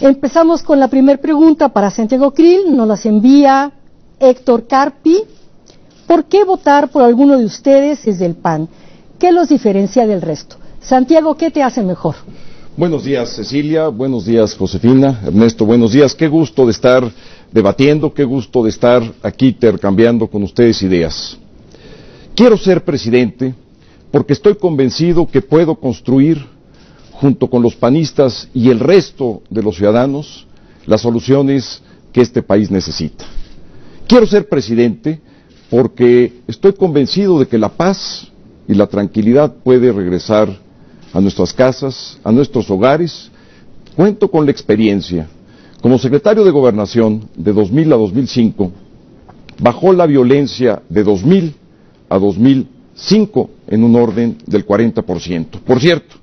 Empezamos con la primera pregunta para Santiago Krill, nos las envía Héctor Carpi. ¿Por qué votar por alguno de ustedes desde el PAN? ¿Qué los diferencia del resto? Santiago, ¿qué te hace mejor? Buenos días, Cecilia, buenos días, Josefina, Ernesto, buenos días. Qué gusto de estar debatiendo, qué gusto de estar aquí intercambiando con ustedes ideas. Quiero ser presidente porque estoy convencido que puedo construir, junto con los panistas y el resto de los ciudadanos, las soluciones que este país necesita. Quiero ser presidente porque estoy convencido de que la paz y la tranquilidad puede regresar a nuestras casas, a nuestros hogares. Cuento con la experiencia. Como secretario de Gobernación de 2000 a 2005, bajó la violencia de 2000 a 2005 en un orden del 40%. Por cierto,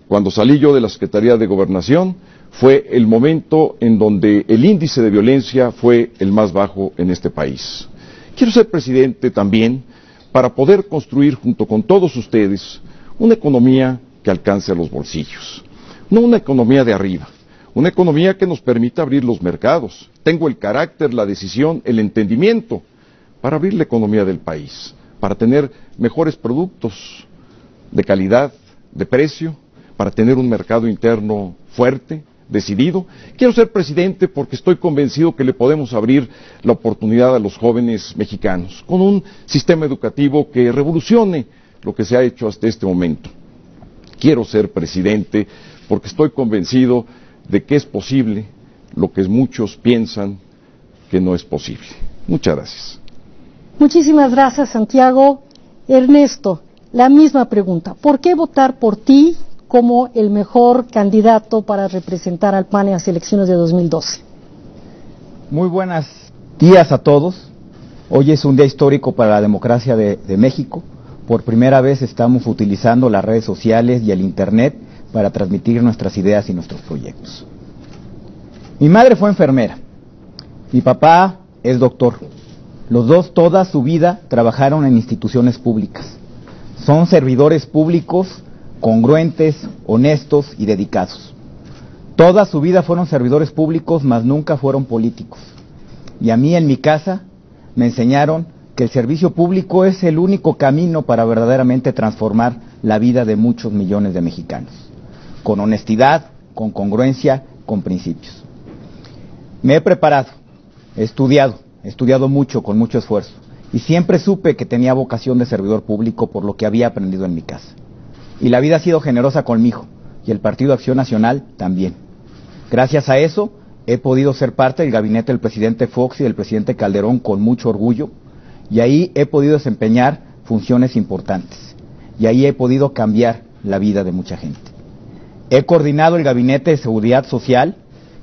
cuando salí yo de la Secretaría de Gobernación, fue el momento en donde el índice de violencia fue el más bajo en este país. Quiero ser presidente también para poder construir junto con todos ustedes una economía que alcance a los bolsillos, no una economía de arriba, una economía que nos permita abrir los mercados. Tengo el carácter, la decisión, el entendimiento para abrir la economía del país, para tener mejores productos de calidad, de precio, para tener un mercado interno fuerte, decidido. Quiero ser presidente porque estoy convencido que le podemos abrir la oportunidad a los jóvenes mexicanos, con un sistema educativo que revolucione lo que se ha hecho hasta este momento. Quiero ser presidente porque estoy convencido de que es posible lo que muchos piensan que no es posible. Muchas gracias. Muchísimas gracias, Santiago. Ernesto, la misma pregunta. ¿Por qué votar por ti como el mejor candidato para representar al PAN en las elecciones de 2012? Muy buenos días a todos. Hoy es un día histórico para la democracia de México. Por primera vez estamos utilizando las redes sociales y el Internet para transmitir nuestras ideas y nuestros proyectos. Mi madre fue enfermera. Mi papá es doctor. Los dos toda su vida trabajaron en instituciones públicas. Son servidores públicos congruentes, honestos y dedicados. Toda su vida fueron servidores públicos, mas nunca fueron políticos. Y a mí en mi casa me enseñaron que el servicio público es el único camino para verdaderamente transformar la vida de muchos millones de mexicanos, con honestidad, con congruencia, con principios. Me he preparado, he estudiado mucho, con mucho esfuerzo, y siempre supe que tenía vocación de servidor público por lo que había aprendido en mi casa. Y la vida ha sido generosa conmigo, y el Partido Acción Nacional también. Gracias a eso, he podido ser parte del gabinete del presidente Fox y del presidente Calderón con mucho orgullo, y ahí he podido desempeñar funciones importantes, y ahí he podido cambiar la vida de mucha gente. He coordinado el gabinete de Seguridad Social,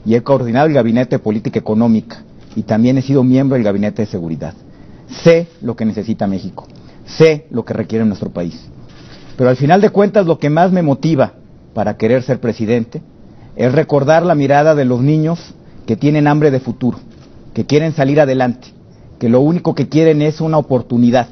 y he coordinado el gabinete de Política Económica, y también he sido miembro del gabinete de Seguridad. Sé lo que necesita México, sé lo que requiere nuestro país. Pero al final de cuentas lo que más me motiva para querer ser presidente es recordar la mirada de los niños que tienen hambre de futuro, que quieren salir adelante, que lo único que quieren es una oportunidad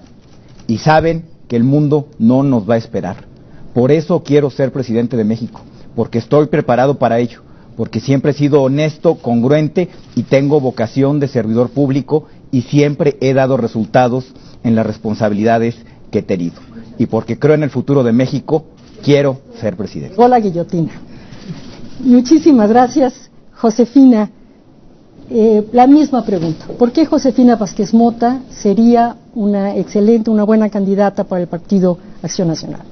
y saben que el mundo no nos va a esperar. Por eso quiero ser presidente de México, porque estoy preparado para ello, porque siempre he sido honesto, congruente y tengo vocación de servidor público y siempre he dado resultados en las responsabilidades que he tenido. Y porque creo en el futuro de México, quiero ser presidente. Hola, guillotina. Muchísimas gracias, Josefina. La misma pregunta. ¿Por qué Josefina Vázquez Mota sería una buena candidata para el Partido Acción Nacional?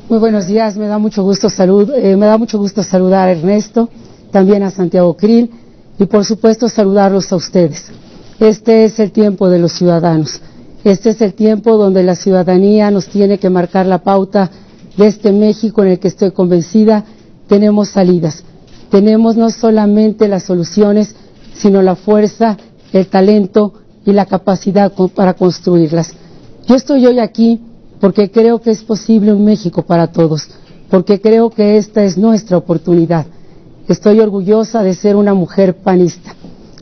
Muy buenos días, me da mucho gusto saludar a Ernesto, también a Santiago Krill y por supuesto saludarlos a ustedes. Este es el tiempo de los ciudadanos. Este es el tiempo donde la ciudadanía nos tiene que marcar la pauta de este México en el que estoy convencida tenemos salidas. Tenemos no solamente las soluciones, sino la fuerza, el talento y la capacidad para construirlas. Yo estoy hoy aquí porque creo que es posible un México para todos, porque creo que esta es nuestra oportunidad. Estoy orgullosa de ser una mujer panista.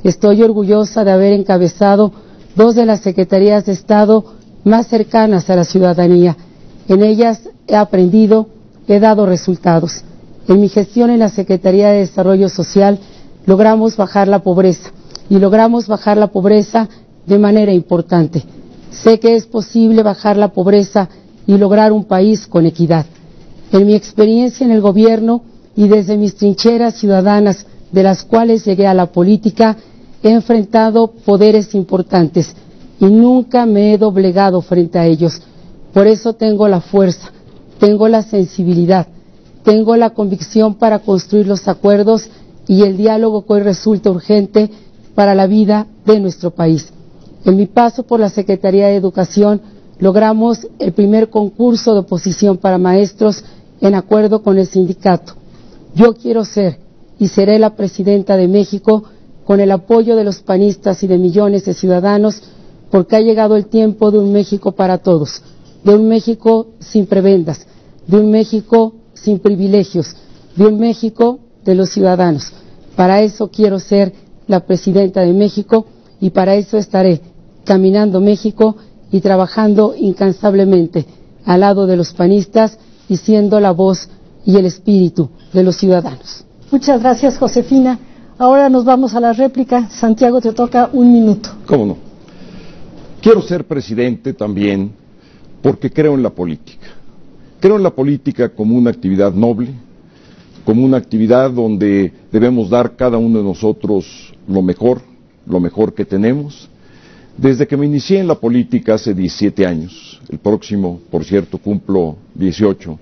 Estoy orgullosa de haber encabezado dos de las secretarías de Estado más cercanas a la ciudadanía. En ellas he aprendido, he dado resultados. En mi gestión en la Secretaría de Desarrollo Social logramos bajar la pobreza, y logramos bajar la pobreza de manera importante. Sé que es posible bajar la pobreza y lograr un país con equidad. En mi experiencia en el gobierno y desde mis trincheras ciudadanas, de las cuales llegué a la política, he enfrentado poderes importantes y nunca me he doblegado frente a ellos. Por eso tengo la fuerza, tengo la sensibilidad, tengo la convicción para construir los acuerdos y el diálogo que hoy resulta urgente para la vida de nuestro país. En mi paso por la Secretaría de Educación logramos el primer concurso de oposición para maestros en acuerdo con el sindicato. Yo quiero ser y seré la presidenta de México con el apoyo de los panistas y de millones de ciudadanos, porque ha llegado el tiempo de un México para todos, de un México sin prebendas, de un México sin privilegios, de un México de los ciudadanos. Para eso quiero ser la presidenta de México y para eso estaré caminando México y trabajando incansablemente al lado de los panistas y siendo la voz y el espíritu de los ciudadanos. Muchas gracias, Josefina. Ahora nos vamos a la réplica. Santiago, te toca 1 minuto. ¿Cómo no? Quiero ser presidente también porque creo en la política. Creo en la política como una actividad noble, como una actividad donde debemos dar cada uno de nosotros lo mejor que tenemos. Desde que me inicié en la política hace 17 años, el próximo, por cierto, cumplo 18,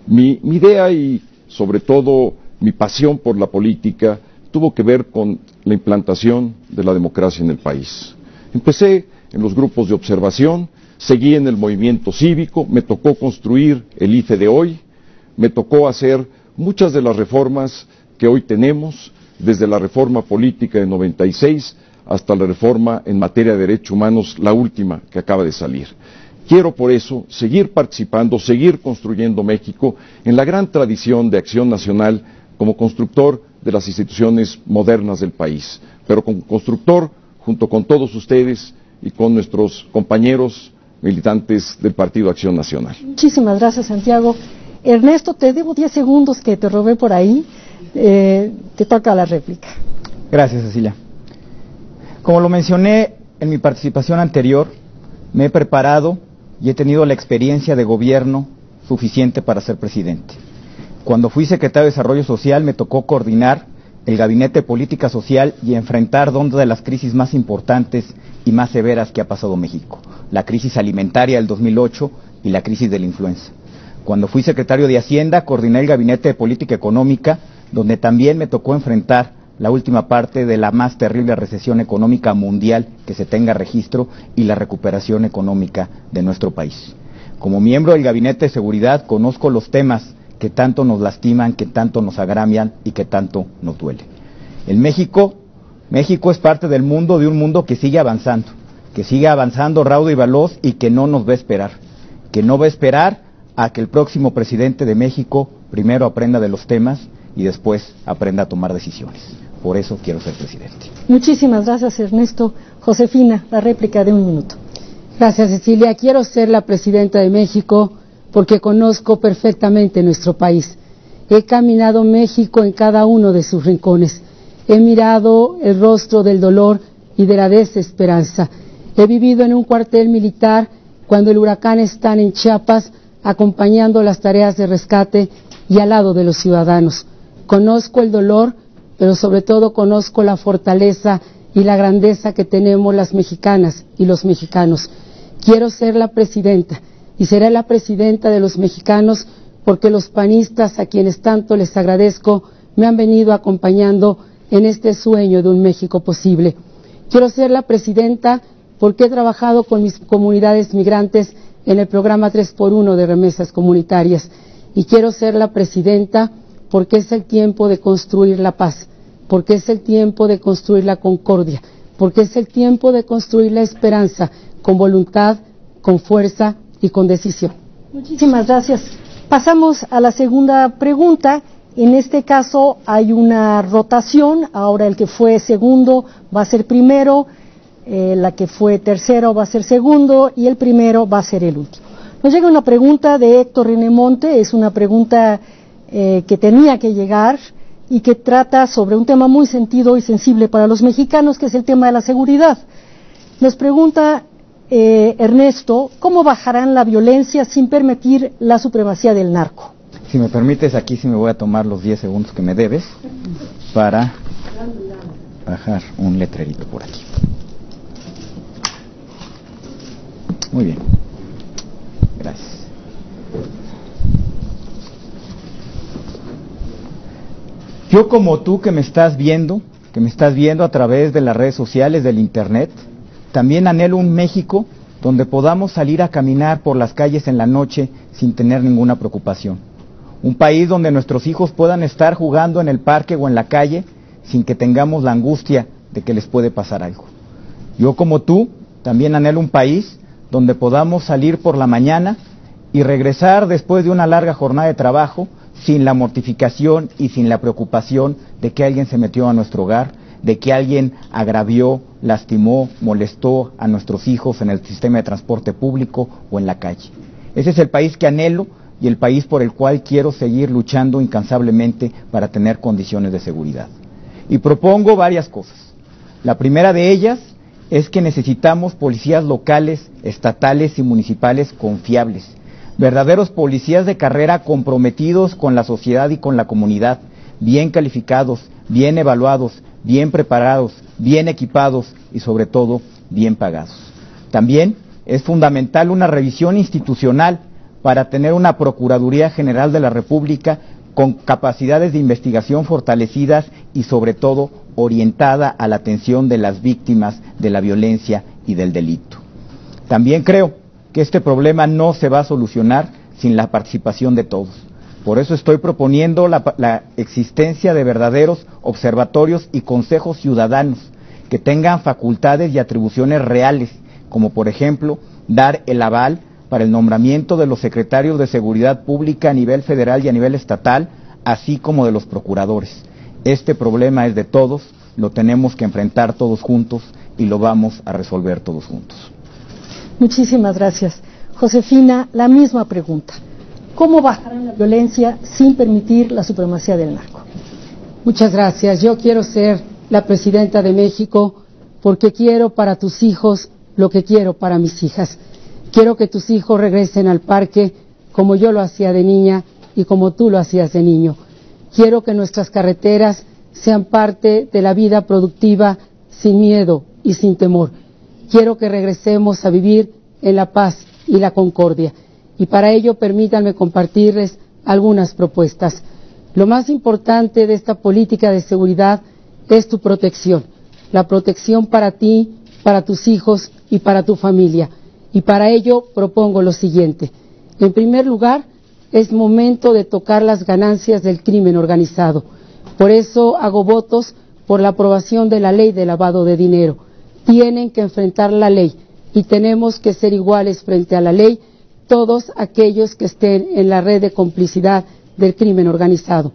mi idea y sobre todo mi pasión por la política tuvo que ver con la implantación de la democracia en el país. Empecé en los grupos de observación, seguí en el movimiento cívico, me tocó construir el IFE de hoy, me tocó hacer muchas de las reformas que hoy tenemos, desde la reforma política de 96 hasta la reforma en materia de derechos humanos, la última que acaba de salir. Quiero por eso seguir participando, seguir construyendo México en la gran tradición de Acción Nacional como constructor de las instituciones modernas del país, pero como constructor junto con todos ustedes y con nuestros compañeros militantes del Partido Acción Nacional. Muchísimas gracias, Santiago. Ernesto, te debo 10 segundos que te robé por ahí. Te toca la réplica. Gracias, Cecilia. Como lo mencioné en mi participación anterior, me he preparado y he tenido la experiencia de gobierno suficiente para ser presidente. Cuando fui secretario de Desarrollo Social me tocó coordinar el Gabinete de Política Social y enfrentar dos de las crisis más importantes y más severas que ha pasado México, la crisis alimentaria del 2008 y la crisis de la influenza. Cuando fui secretario de Hacienda coordiné el Gabinete de Política Económica, donde también me tocó enfrentar la última parte de la más terrible recesión económica mundial que se tenga registro y la recuperación económica de nuestro país. Como miembro del Gabinete de Seguridad conozco los temas que tanto nos lastiman, que tanto nos agramian y que tanto nos duele. México es parte del mundo, de un mundo que sigue avanzando raudo y veloz y que no nos va a esperar, que no va a esperar a que el próximo presidente de México primero aprenda de los temas y después aprenda a tomar decisiones. Por eso quiero ser presidente. Muchísimas gracias, Ernesto. Josefina, la réplica de 1 minuto. Gracias, Cecilia. Quiero ser la presidenta de México porque conozco perfectamente nuestro país. He caminado México en cada uno de sus rincones. He mirado el rostro del dolor y de la desesperanza. He vivido en un cuartel militar cuando el huracán está en Chiapas, acompañando las tareas de rescate y al lado de los ciudadanos. Conozco el dolor, pero sobre todo conozco la fortaleza y la grandeza que tenemos las mexicanas y los mexicanos. Quiero ser la presidenta y seré la presidenta de los mexicanos porque los panistas, a quienes tanto les agradezco, me han venido acompañando en este sueño de un México posible. Quiero ser la presidenta porque he trabajado con mis comunidades migrantes en el programa 3x1 de remesas comunitarias. Y quiero ser la presidenta porque es el tiempo de construir la paz, porque es el tiempo de construir la concordia, porque es el tiempo de construir la esperanza con voluntad, con fuerza y con decisión. Muchísimas gracias. Pasamos a la segunda pregunta. En este caso hay una rotación. Ahora el que fue segundo va a ser primero, la que fue tercero va a ser segundo y el primero va a ser el último. Nos llega una pregunta de Héctor Rinemonte. Es una pregunta que tenía que llegar. y que trata sobre un tema muy sentido y sensible para los mexicanos, que es el tema de la seguridad. Nos pregunta Ernesto, ¿cómo bajarán la violencia sin permitir la supremacía del narco? Si me permites, aquí sí me voy a tomar los 10 segundos que me debes para bajar un letrerito por aquí. Muy bien. Gracias. Yo, como tú que me estás viendo a través de las redes sociales, del internet, también anhelo un México donde podamos salir a caminar por las calles en la noche sin tener ninguna preocupación. Un país donde nuestros hijos puedan estar jugando en el parque o en la calle sin que tengamos la angustia de que les puede pasar algo. Yo, como tú, también anhelo un país donde podamos salir por la mañana y regresar después de una larga jornada de trabajo sin la mortificación y sin la preocupación de que alguien se metió a nuestro hogar, de que alguien agravió, lastimó, molestó a nuestros hijos en el sistema de transporte público o en la calle. Ese es el país que anhelo y el país por el cual quiero seguir luchando incansablemente para tener condiciones de seguridad. Y propongo varias cosas. La primera de ellas es que necesitamos policías locales, estatales y municipales confiables, verdaderos policías de carrera comprometidos con la sociedad y con la comunidad, bien calificados, bien evaluados, bien preparados, bien equipados y sobre todo bien pagados. También es fundamental una revisión institucional para tener una Procuraduría General de la República con capacidades de investigación fortalecidas y sobre todo orientada a la atención de las víctimas de la violencia y del delito. También creo que este problema no se va a solucionar sin la participación de todos. Por eso estoy proponiendo la existencia de verdaderos observatorios y consejos ciudadanos que tengan facultades y atribuciones reales, como por ejemplo dar el aval para el nombramiento de los secretarios de Seguridad Pública a nivel federal y a nivel estatal, así como de los procuradores. Este problema es de todos, lo tenemos que enfrentar todos juntos y lo vamos a resolver todos juntos. Muchísimas gracias. Josefina, la misma pregunta. ¿Cómo bajarán la violencia sin permitir la supremacía del narco? Muchas gracias. Yo quiero ser la presidenta de México porque quiero para tus hijos lo que quiero para mis hijas. Quiero que tus hijos regresen al parque como yo lo hacía de niña y como tú lo hacías de niño. Quiero que nuestras carreteras sean parte de la vida productiva sin miedo y sin temor. Quiero que regresemos a vivir en la paz y la concordia. Y para ello permítanme compartirles algunas propuestas. Lo más importante de esta política de seguridad es tu protección. La protección para ti, para tus hijos y para tu familia. Y para ello propongo lo siguiente. En primer lugar, es momento de tocar las ganancias del crimen organizado. Por eso hago votos por la aprobación de la ley de lavado de dinero. Tienen que enfrentar la ley y tenemos que ser iguales frente a la ley todos aquellos que estén en la red de complicidad del crimen organizado.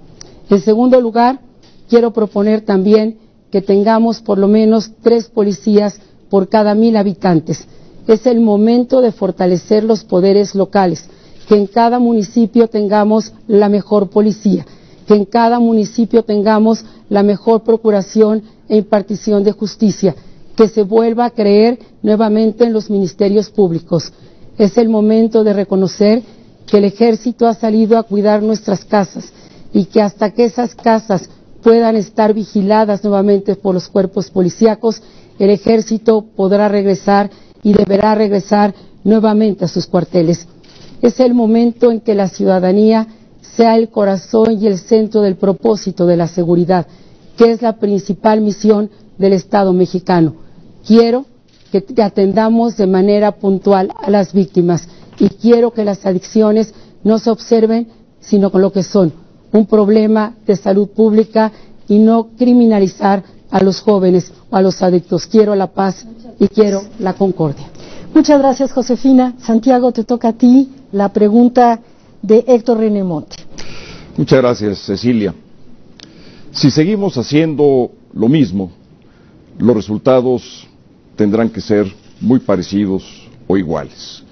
En segundo lugar, quiero proponer también que tengamos por lo menos 3 policías por cada 1000 habitantes. Es el momento de fortalecer los poderes locales, que en cada municipio tengamos la mejor policía, que en cada municipio tengamos la mejor procuración e impartición de justicia, que se vuelva a creer nuevamente en los ministerios públicos. Es el momento de reconocer que el ejército ha salido a cuidar nuestras casas y que hasta que esas casas puedan estar vigiladas nuevamente por los cuerpos policíacos, el ejército podrá regresar y deberá regresar nuevamente a sus cuarteles. Es el momento en que la ciudadanía sea el corazón y el centro del propósito de la seguridad, que es la principal misión del Estado mexicano. Quiero que atendamos de manera puntual a las víctimas y quiero que las adicciones no se observen sino con lo que son, un problema de salud pública y no criminalizar a los jóvenes o a los adictos. Quiero la paz y quiero la concordia. Muchas gracias, Josefina. Santiago, te toca a ti la pregunta de Héctor René Monte. Muchas gracias, Cecilia. Si seguimos haciendo lo mismo, los resultados tendrán que ser muy parecidos o iguales.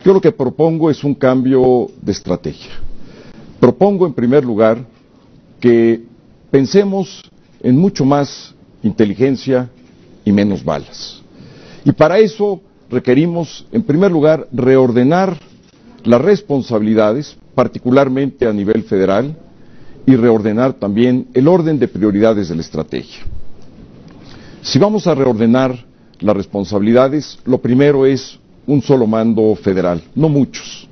Yo lo que propongo es un cambio de estrategia. Propongo, en primer lugar, que pensemos en mucho más inteligencia y menos balas. Y para eso requerimos, en primer lugar, reordenar las responsabilidades, particularmente a nivel federal, y reordenar también el orden de prioridades de la estrategia. Si vamos a reordenar las responsabilidades, lo primero es un solo mando federal, no muchos.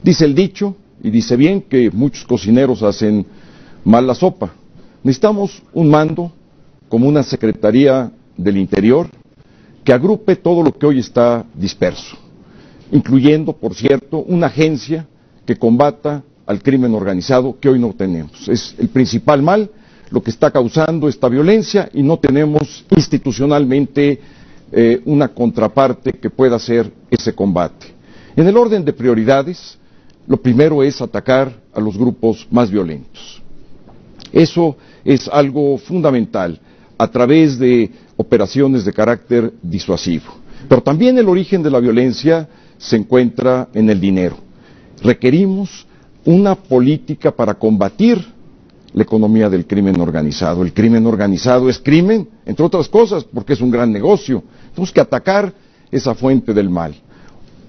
Dice el dicho, y dice bien, que muchos cocineros hacen mal la sopa. Necesitamos un mando como una Secretaría del Interior que agrupe todo lo que hoy está disperso, incluyendo, por cierto, una agencia que combata al crimen organizado que hoy no tenemos. Es el principal mal, lo que está causando esta violencia, y no tenemos institucionalmente una contraparte que pueda hacer ese combate. En el orden de prioridades, lo primero es atacar a los grupos más violentos. Eso es algo fundamental, a través de operaciones de carácter disuasivo. Pero también el origen de la violencia se encuentra en el dinero. Requerimos una política para combatir la economía del crimen organizado. El crimen organizado es crimen, entre otras cosas, porque es un gran negocio. Tenemos que atacar esa fuente del mal.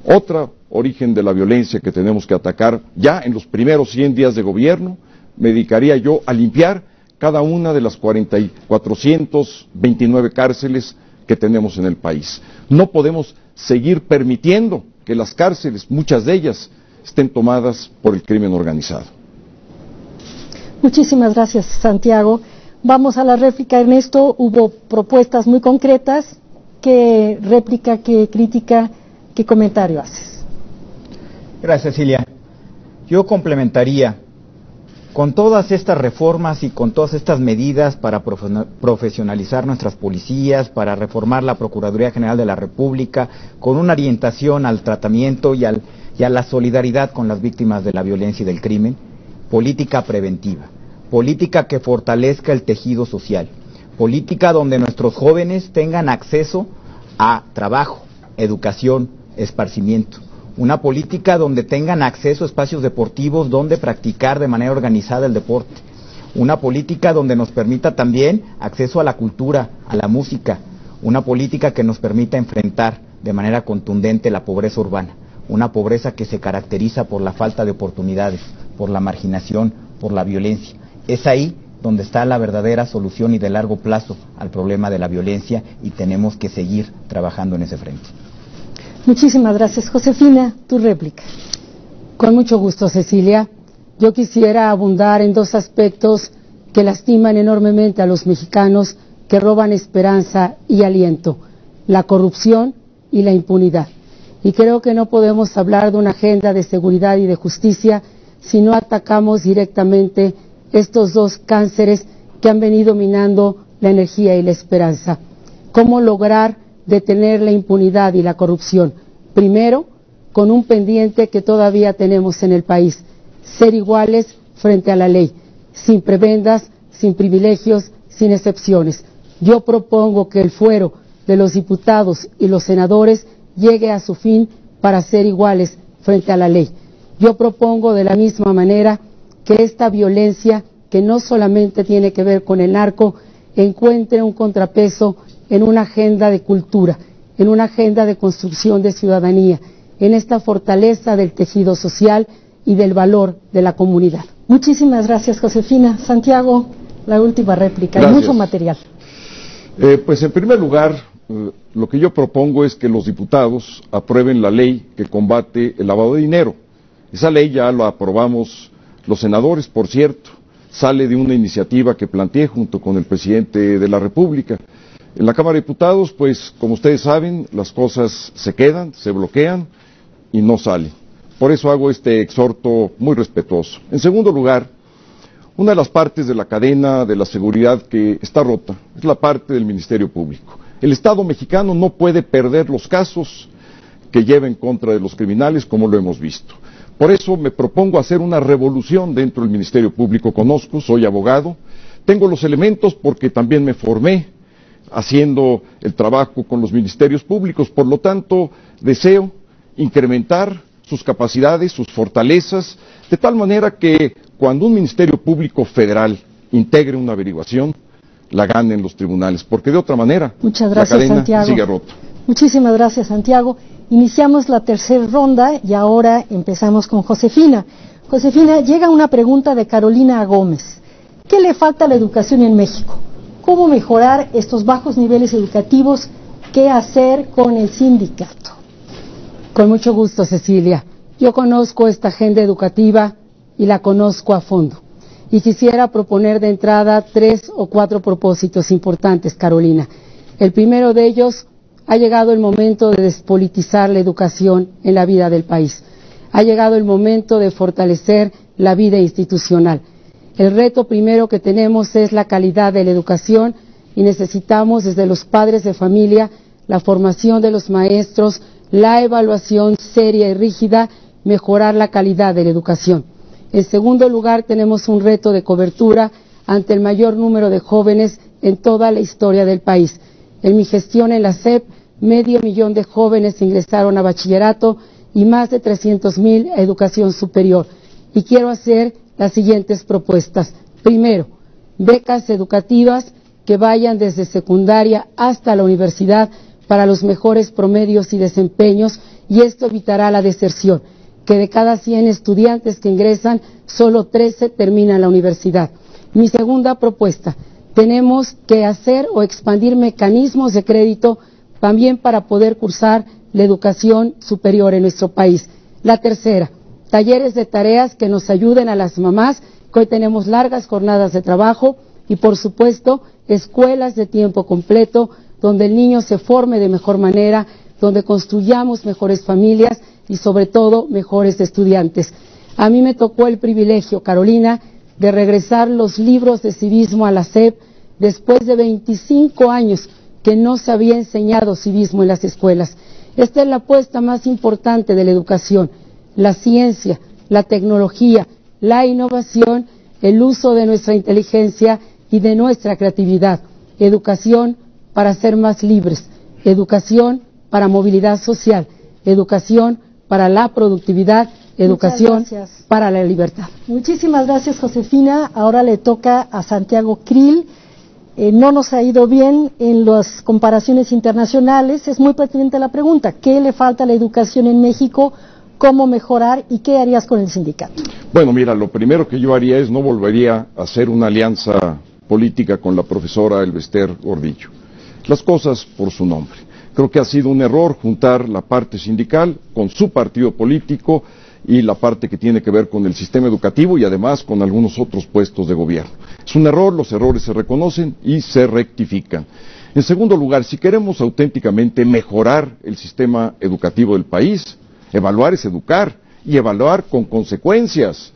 Otra origen de la violencia que tenemos que atacar, ya en los primeros 100 días de gobierno, me dedicaría yo a limpiar cada una de las 429 cárceles que tenemos en el país. No podemos seguir permitiendo que las cárceles, muchas de ellas, estén tomadas por el crimen organizado. Muchísimas gracias, Santiago. Vamos a la réplica, Ernesto. Hubo propuestas muy concretas. ¿Qué réplica, qué crítica, qué comentario haces? Gracias, Cecilia. Yo complementaría, con todas estas reformas y con todas estas medidas para profesionalizar nuestras policías, para reformar la Procuraduría General de la República, con una orientación al tratamiento y a la solidaridad con las víctimas de la violencia y del crimen, política preventiva, política que fortalezca el tejido social, política donde nuestros jóvenes tengan acceso a trabajo, educación, esparcimiento, una política donde tengan acceso a espacios deportivos donde practicar de manera organizada el deporte, una política donde nos permita también acceso a la cultura, a la música, una política que nos permita enfrentar de manera contundente la pobreza urbana, una pobreza que se caracteriza por la falta de oportunidades, por la marginación, por la violencia. Es ahí donde está la verdadera solución y de largo plazo al problema de la violencia, y tenemos que seguir trabajando en ese frente. Muchísimas gracias. Josefina, tu réplica. Con mucho gusto, Cecilia. Yo quisiera abundar en dos aspectos que lastiman enormemente a los mexicanos, que roban esperanza y aliento: la corrupción y la impunidad. Y creo que no podemos hablar de una agenda de seguridad y de justicia si no atacamos directamente estos dos cánceres que han venido minando la energía y la esperanza. ¿Cómo lograr detener la impunidad y la corrupción? Primero, con un pendiente que todavía tenemos en el país: ser iguales frente a la ley, sin prebendas, sin privilegios, sin excepciones. Yo propongo que el fuero de los diputados y los senadores llegue a su fin para ser iguales frente a la ley. Yo propongo de la misma manera que esta violencia, que no solamente tiene que ver con el narco, encuentre un contrapeso en una agenda de cultura, en una agenda de construcción de ciudadanía, en esta fortaleza del tejido social y del valor de la comunidad. Muchísimas gracias, Josefina. Santiago, la última réplica. Hay mucho material. Pues en primer lugar, lo que yo propongo es que los diputados aprueben la ley que combate el lavado de dinero. Esa ley ya la aprobamos los senadores, por cierto, sale de una iniciativa que planteé junto con el presidente de la República. En la Cámara de Diputados, pues, como ustedes saben, las cosas se quedan, se bloquean y no salen. Por eso hago este exhorto muy respetuoso. En segundo lugar, una de las partes de la cadena de la seguridad que está rota es la parte del Ministerio Público. El Estado mexicano no puede perder los casos que lleva en contra de los criminales, como lo hemos visto. Por eso me propongo hacer una revolución dentro del Ministerio Público. Conozco, soy abogado, tengo los elementos porque también me formé haciendo el trabajo con los ministerios públicos. Por lo tanto, deseo incrementar sus capacidades, sus fortalezas, de tal manera que cuando un Ministerio Público federal integre una averiguación, la gane en los tribunales, porque de otra manera Muchas gracias, la cadena Santiago. sigue rota. Muchísimas gracias, Santiago. Iniciamos la tercera ronda y ahora empezamos con Josefina. Josefina, llega una pregunta de Carolina Gómez. ¿Qué le falta a la educación en México? ¿Cómo mejorar estos bajos niveles educativos? ¿Qué hacer con el sindicato? Con mucho gusto, Cecilia. Yo conozco esta agenda educativa y la conozco a fondo. Y quisiera proponer de entrada 3 o 4 propósitos importantes, Carolina. El primero de ellos: ha llegado el momento de despolitizar la educación en la vida del país. Ha llegado el momento de fortalecer la vida institucional. El reto primero que tenemos es la calidad de la educación y necesitamos desde los padres de familia la formación de los maestros, la evaluación seria y rígida, mejorar la calidad de la educación. En segundo lugar, tenemos un reto de cobertura ante el mayor número de jóvenes en toda la historia del país. En mi gestión en la SEP, 500,000 de jóvenes ingresaron a bachillerato y más de 300,000 a educación superior. Y quiero hacer las siguientes propuestas. Primero, becas educativas que vayan desde secundaria hasta la universidad para los mejores promedios y desempeños, y esto evitará la deserción, que de cada 100 estudiantes que ingresan, solo 13 terminan la universidad. Mi segunda propuesta: tenemos que hacer o expandir mecanismos de crédito también para poder cursar la educación superior en nuestro país. La tercera: talleres de tareas que nos ayuden a las mamás, que hoy tenemos largas jornadas de trabajo, y por supuesto, escuelas de tiempo completo, donde el niño se forme de mejor manera, donde construyamos mejores familias y sobre todo mejores estudiantes. A mí me tocó el privilegio, Carolina, de regresar los libros de civismo a la SEP después de 25 años que no se había enseñado civismo en las escuelas. Esta es la apuesta más importante de la educación: la ciencia, la tecnología, la innovación, el uso de nuestra inteligencia y de nuestra creatividad. Educación para ser más libres, educación para movilidad social, educación para la productividad, educación para la libertad. Muchísimas gracias, Josefina. Ahora le toca a Santiago Krill. No nos ha ido bien en las comparaciones internacionales. Es muy pertinente la pregunta: ¿qué le falta a la educación en México? ¿Cómo mejorar? ¿Y qué harías con el sindicato? Bueno, mira, lo primero que yo haría es no volvería a hacer una alianza política con la profesora Elbester Gordillo. Las cosas por su nombre. Creo que ha sido un error juntar la parte sindical con su partido político y la parte que tiene que ver con el sistema educativo y además con algunos otros puestos de gobierno. Es un error, los errores se reconocen y se rectifican. En segundo lugar, si queremos auténticamente mejorar el sistema educativo del país, evaluar es educar, y evaluar con consecuencias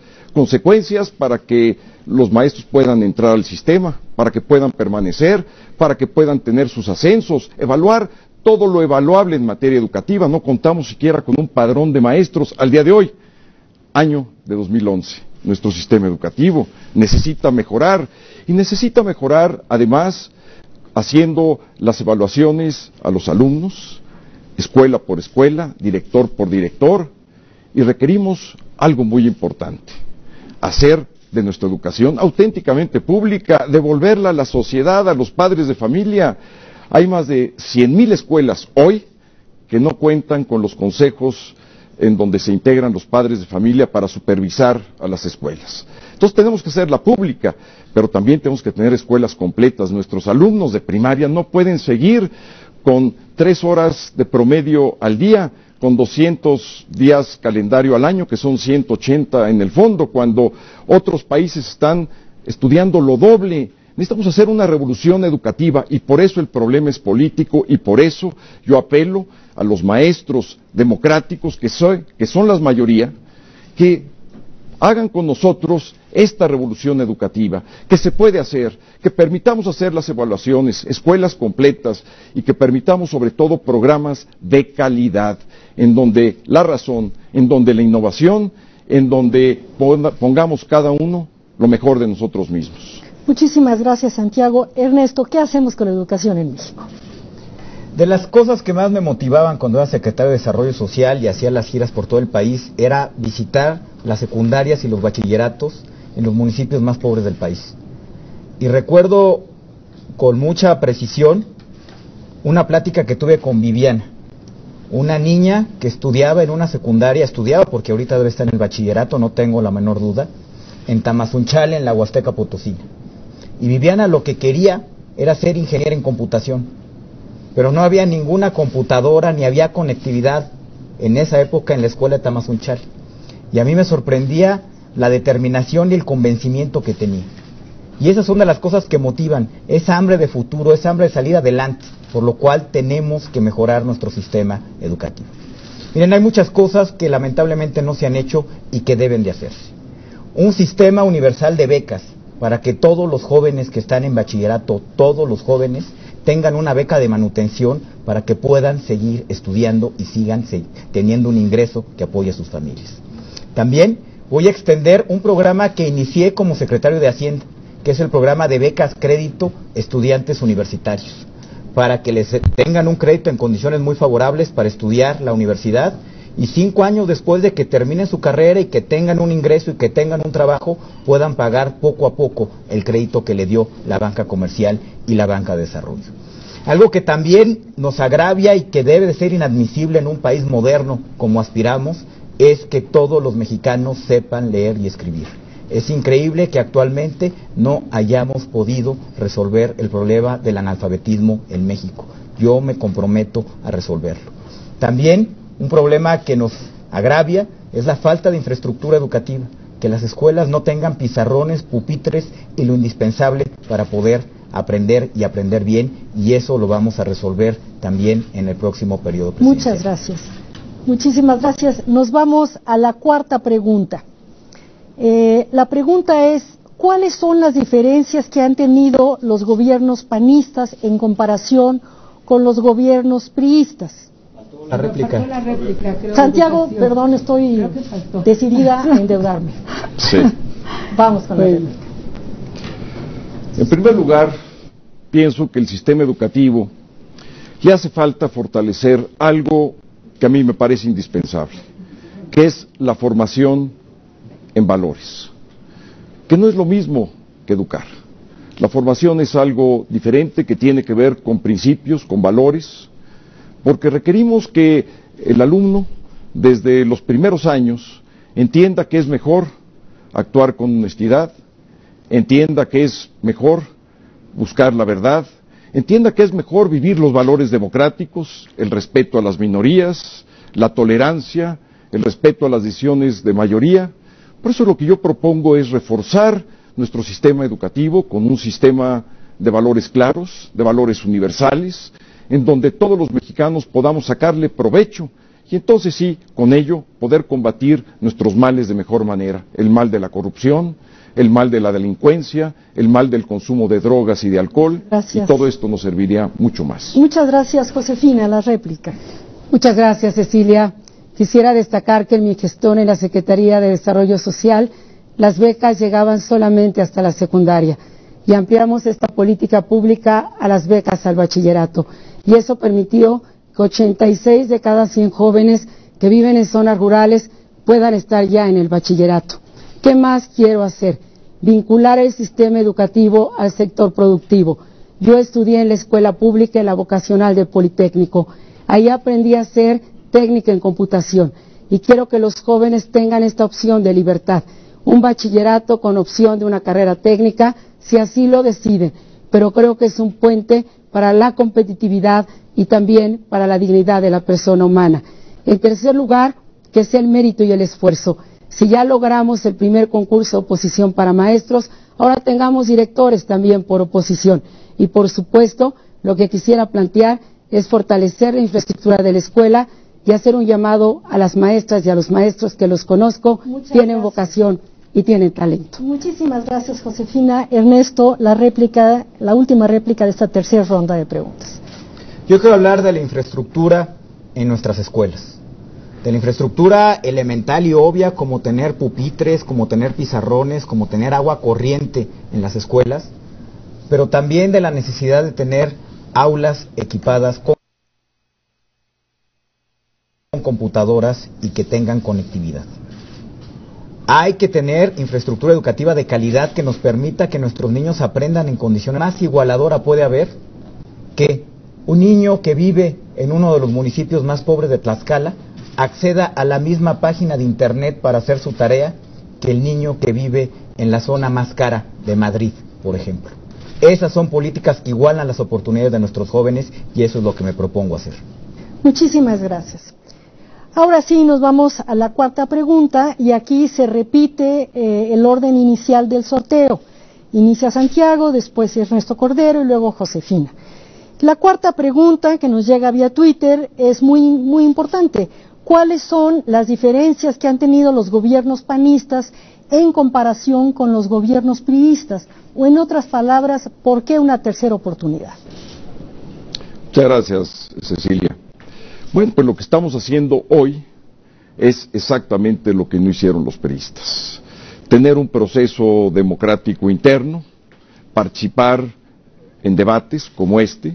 para que los maestros puedan entrar al sistema, para que puedan permanecer, para que puedan tener sus ascensos, evaluar todo lo evaluable en materia educativa. No contamos siquiera con un padrón de maestros al día de hoy, año de 2011. Nuestro sistema educativo necesita mejorar, y necesita mejorar además haciendo las evaluaciones a los alumnos, escuela por escuela, director por director, y requerimos algo muy importante: hacer de nuestra educación auténticamente pública, devolverla a la sociedad, a los padres de familia. Hay más de 100,000 escuelas hoy que no cuentan con los consejos en donde se integran los padres de familia para supervisar a las escuelas. Entonces tenemos que hacerla pública, pero también tenemos que tener escuelas completas. Nuestros alumnos de primaria no pueden seguir con 3 horas de promedio al día, con 200 días calendario al año, que son 180 en el fondo, cuando otros países están estudiando lo doble. Necesitamos hacer una revolución educativa, y por eso el problema es político, y por eso yo apelo a los maestros democráticos, que son la mayoría, que hagan con nosotros esta revolución educativa, que se puede hacer, que permitamos hacer las evaluaciones, escuelas completas, y que permitamos sobre todo programas de calidad, en donde la razón, en donde la innovación, en donde pongamos cada uno lo mejor de nosotros mismos. Muchísimas gracias, Santiago. Ernesto, ¿qué hacemos con la educación en México? De las cosas que más me motivaban cuando era secretario de Desarrollo Social y hacía las giras por todo el país era visitar las secundarias y los bachilleratos en los municipios más pobres del país. y recuerdo con mucha precisión una plática que tuve con Viviana, una niña que estudiaba en una secundaria, estudiaba porque ahorita debe estar en el bachillerato, no tengo la menor duda, en Tamazunchale, en la Huasteca Potosina. Y Viviana lo que quería era ser ingeniera en computación, pero no había ninguna computadora ni había conectividad en esa época en la escuela de Tamazunchale. Y a mí me sorprendía la determinación y el convencimiento que tenía. Y esas son de las cosas que motivan, esa hambre de futuro, esa hambre de salir adelante, por lo cual tenemos que mejorar nuestro sistema educativo. Miren, hay muchas cosas que lamentablemente no se han hecho y que deben de hacerse. Un sistema universal de becas para que todos los jóvenes que están en bachillerato, todos los jóvenes, tengan una beca de manutención para que puedan seguir estudiando y sigan teniendo un ingreso que apoye a sus familias. También voy a extender un programa que inicié como secretario de Hacienda, que es el programa de becas crédito estudiantes universitarios, para que les tengan un crédito en condiciones muy favorables para estudiar la universidad y 5 años después de que terminen su carrera y que tengan un ingreso y que tengan un trabajo, puedan pagar poco a poco el crédito que le dio la banca comercial y la banca de desarrollo. Algo que también nos agravia y que debe de ser inadmisible en un país moderno como aspiramos, es que todos los mexicanos sepan leer y escribir. Es increíble que actualmente no hayamos podido resolver el problema del analfabetismo en México. Yo me comprometo a resolverlo. También un problema que nos agravia es la falta de infraestructura educativa, que las escuelas no tengan pizarrones, pupitres y lo indispensable para poder aprender y aprender bien, y eso lo vamos a resolver también en el próximo periodo presidencial. Muchas gracias. Muchísimas gracias. Nos vamos a la cuarta pregunta. La pregunta es, ¿cuáles son las diferencias que han tenido los gobiernos panistas en comparación con los gobiernos priistas? La réplica. Santiago, perdón, estoy decidida a endeudarme. Sí. Vamos con la réplica. En primer lugar, pienso que el sistema educativo le hace falta fortalecer algo que a mí me parece indispensable, que es la formación en valores, que no es lo mismo que educar. La formación es algo diferente que tiene que ver con principios, con valores, porque requerimos que el alumno, desde los primeros años, entienda que es mejor actuar con honestidad, entienda que es mejor buscar la verdad, entienda que es mejor vivir los valores democráticos, el respeto a las minorías, la tolerancia, el respeto a las decisiones de mayoría. Por eso lo que yo propongo es reforzar nuestro sistema educativo con un sistema de valores claros, de valores universales, en donde todos los mexicanos podamos sacarle provecho y entonces sí, con ello, poder combatir nuestros males de mejor manera, el mal de la corrupción, el mal de la delincuencia, el mal del consumo de drogas y de alcohol. Gracias. Y todo esto nos serviría mucho más. Muchas gracias, Josefina. La réplica. Muchas gracias, Cecilia. Quisiera destacar que en mi gestión en la Secretaría de Desarrollo Social, las becas llegaban solamente hasta la secundaria y ampliamos esta política pública a las becas al bachillerato. Y eso permitió que 86 de cada 100 jóvenes que viven en zonas rurales puedan estar ya en el bachillerato. ¿Qué más quiero hacer? Vincular el sistema educativo al sector productivo. Yo estudié en la escuela pública, en la vocacional del Politécnico. Ahí aprendí a ser técnica en computación y quiero que los jóvenes tengan esta opción de libertad, un bachillerato con opción de una carrera técnica si así lo deciden, pero creo que es un puente para la competitividad y también para la dignidad de la persona humana. En tercer lugar, que sea el mérito y el esfuerzo. Si ya logramos el primer concurso de oposición para maestros, ahora tengamos directores también por oposición. Y por supuesto, lo que quisiera plantear es fortalecer la infraestructura de la escuela y hacer un llamado a las maestras y a los maestros que los conozco, tienen vocación y tienen talento. Muchísimas gracias, Josefina. Ernesto, la última réplica de esta tercera ronda de preguntas. Yo quiero hablar de la infraestructura en nuestras escuelas. De la infraestructura elemental y obvia, como tener pupitres, como tener pizarrones, como tener agua corriente en las escuelas, pero también de la necesidad de tener aulas equipadas con computadoras y que tengan conectividad. Hay que tener infraestructura educativa de calidad que nos permita que nuestros niños aprendan en condiciones. Más igualadora puede haber que un niño que vive en uno de los municipios más pobres de Tlaxcala acceda a la misma página de internet para hacer su tarea que el niño que vive en la zona más cara de Madrid, por ejemplo. Esas son políticas que igualan las oportunidades de nuestros jóvenes y eso es lo que me propongo hacer. Muchísimas gracias. Ahora sí, nos vamos a la cuarta pregunta y aquí se repite el orden inicial del sorteo. Inicia Santiago, después Ernesto Cordero y luego Josefina. La cuarta pregunta que nos llega vía Twitter es muy importante. ¿Cuáles son las diferencias que han tenido los gobiernos panistas en comparación con los gobiernos priistas? O en otras palabras, ¿por qué una tercera oportunidad? Muchas gracias, Cecilia. Bueno, pues lo que estamos haciendo hoy es exactamente lo que no hicieron los priistas. Tener un proceso democrático interno, participar en debates como este.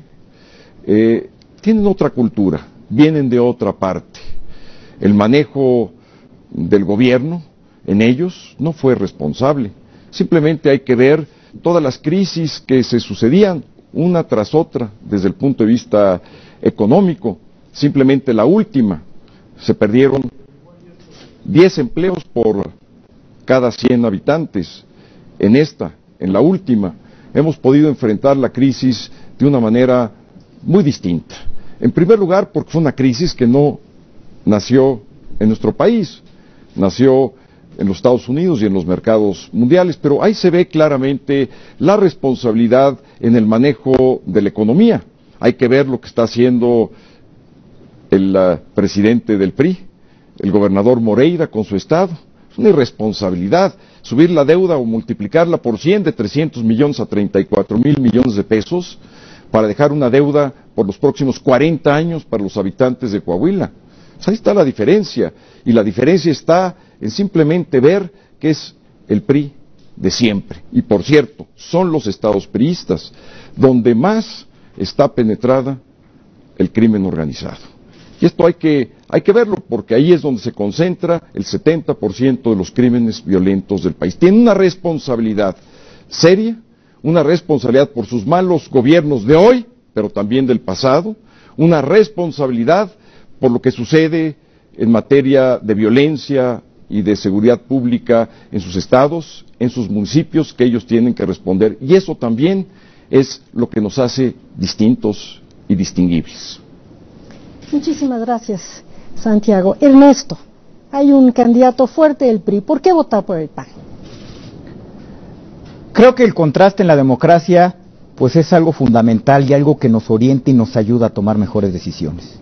Tienen otra cultura, vienen de otra parte. El manejo del gobierno en ellos no fue responsable. Simplemente hay que ver todas las crisis que se sucedían una tras otra desde el punto de vista económico. Simplemente la última, se perdieron 10 empleos por cada 100 habitantes. En la última, hemos podido enfrentar la crisis de una manera muy distinta. En primer lugar, porque fue una crisis que no nació en nuestro país, nació en los Estados Unidos y en los mercados mundiales, pero ahí se ve claramente la responsabilidad en el manejo de la economía. Hay que ver lo que está haciendo el presidente del PRI, el gobernador Moreira con su estado. Es una irresponsabilidad subir la deuda o multiplicarla por 100 de 300 millones a 34,000 millones de pesos para dejar una deuda por los próximos 40 años para los habitantes de Coahuila. Pues ahí está la diferencia, y la diferencia está en simplemente ver que es el PRI de siempre. Y por cierto, son los estados priistas donde más está penetrada el crimen organizado. Y esto hay que verlo, porque ahí es donde se concentra el 70% de los crímenes violentos del país. Tienen una responsabilidad seria, una responsabilidad por sus malos gobiernos de hoy, pero también del pasado, una responsabilidad por lo que sucede en materia de violencia y de seguridad pública en sus estados, en sus municipios, que ellos tienen que responder. Y eso también es lo que nos hace distintos y distinguibles. Muchísimas gracias, Santiago. Ernesto, hay un candidato fuerte del PRI. ¿Por qué votar por el PAN? Creo que el contraste en la democracia pues es algo fundamental y algo que nos orienta y nos ayuda a tomar mejores decisiones.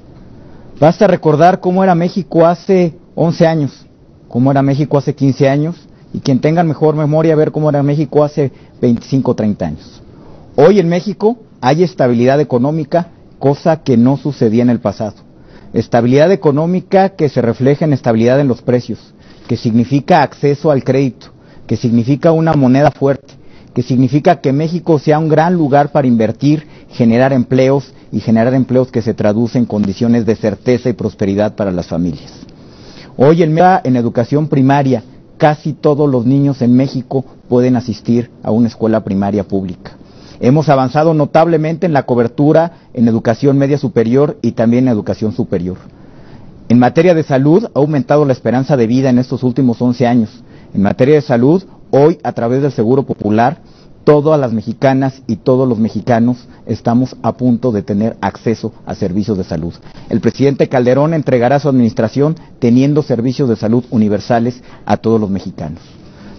Basta recordar cómo era México hace 11 años, cómo era México hace 15 años, y quien tenga mejor memoria ver cómo era México hace 25 o 30 años. Hoy en México hay estabilidad económica, cosa que no sucedía en el pasado. Estabilidad económica que se refleja en estabilidad en los precios, que significa acceso al crédito, que significa una moneda fuerte, que significa que México sea un gran lugar para invertir, generar empleos y generar empleos que se traducen en condiciones de certeza y prosperidad para las familias. Hoy en educación primaria, casi todos los niños en México pueden asistir a una escuela primaria pública. Hemos avanzado notablemente en la cobertura en educación media superior y también en educación superior. En materia de salud, ha aumentado la esperanza de vida en estos últimos 11 años. En materia de salud, hoy a través del Seguro Popular, todas las mexicanas y todos los mexicanos estamos a punto de tener acceso a servicios de salud. El presidente Calderón entregará su administración teniendo servicios de salud universales a todos los mexicanos.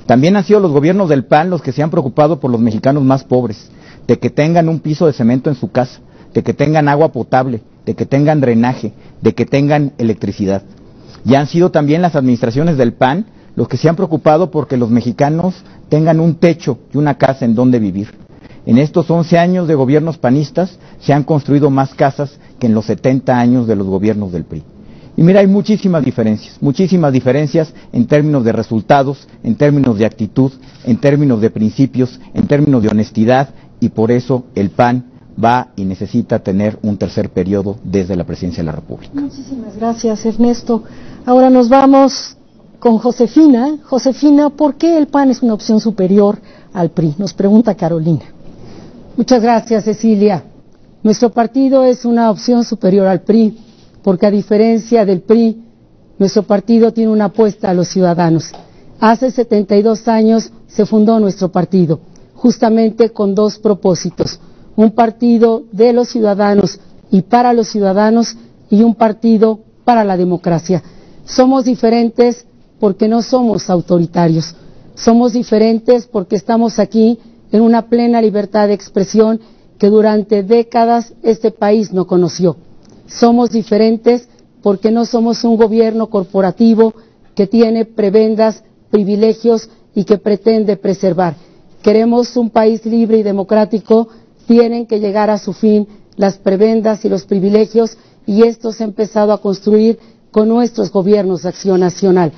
También han sido los gobiernos del PAN los que se han preocupado por los mexicanos más pobres, de que tengan un piso de cemento en su casa, de que tengan agua potable, de que tengan drenaje, de que tengan electricidad. Y han sido también las administraciones del PAN los que se han preocupado porque los mexicanos tengan un techo y una casa en donde vivir. En estos 11 años de gobiernos panistas se han construido más casas que en los 70 años de los gobiernos del PRI. Y mira, hay muchísimas diferencias en términos de resultados, en términos de actitud, en términos de principios, en términos de honestidad, y por eso el PAN va y necesita tener un tercer periodo desde la presidencia de la República. Muchísimas gracias, Ernesto. Ahora nos vamos con Josefina. Josefina, ¿por qué el PAN es una opción superior al PRI? Nos pregunta Carolina. Muchas gracias, Cecilia. Nuestro partido es una opción superior al PRI, porque a diferencia del PRI, nuestro partido tiene una apuesta a los ciudadanos. Hace 72 años se fundó nuestro partido, justamente con dos propósitos: un partido de los ciudadanos y para los ciudadanos, y un partido para la democracia. Somos diferentes porque no somos autoritarios. Somos diferentes porque estamos aquí en una plena libertad de expresión que durante décadas este país no conoció. Somos diferentes porque no somos un gobierno corporativo que tiene prebendas, privilegios y que pretende preservar. Queremos un país libre y democrático. Tienen que llegar a su fin las prebendas y los privilegios, y esto se ha empezado a construir con nuestros gobiernos de acción nacional.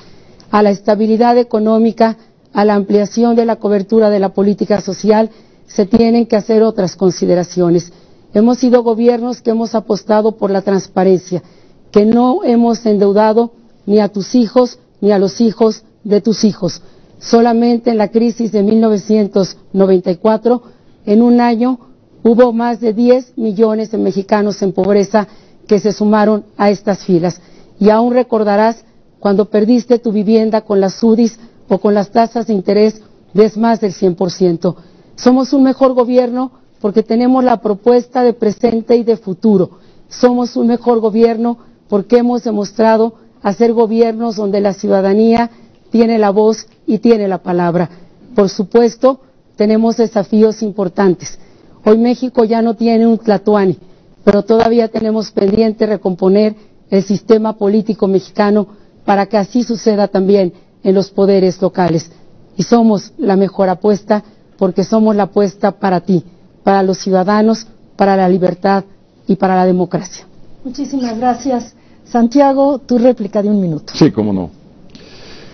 A la estabilidad económica, a la ampliación de la cobertura de la política social, se tienen que hacer otras consideraciones. Hemos sido gobiernos que hemos apostado por la transparencia, que no hemos endeudado ni a tus hijos ni a los hijos de tus hijos. Solamente en la crisis de 1994, en un año, hubo más de 10 millones de mexicanos en pobreza que se sumaron a estas filas. Y aún recordarás cuando perdiste tu vivienda con las UDIs o con las tasas de interés de más del 100%. Somos un mejor gobierno porque tenemos la propuesta de presente y de futuro. Somos un mejor gobierno porque hemos demostrado hacer gobiernos donde la ciudadanía tiene la voz y tiene la palabra. Por supuesto, tenemos desafíos importantes. Hoy México ya no tiene un Tlatoani, pero todavía tenemos pendiente recomponer el sistema político mexicano para que así suceda también en los poderes locales. Y somos la mejor apuesta porque somos la apuesta para ti, para los ciudadanos, para la libertad y para la democracia. Muchísimas gracias. Santiago, tu réplica de 1 minuto. Sí, cómo no.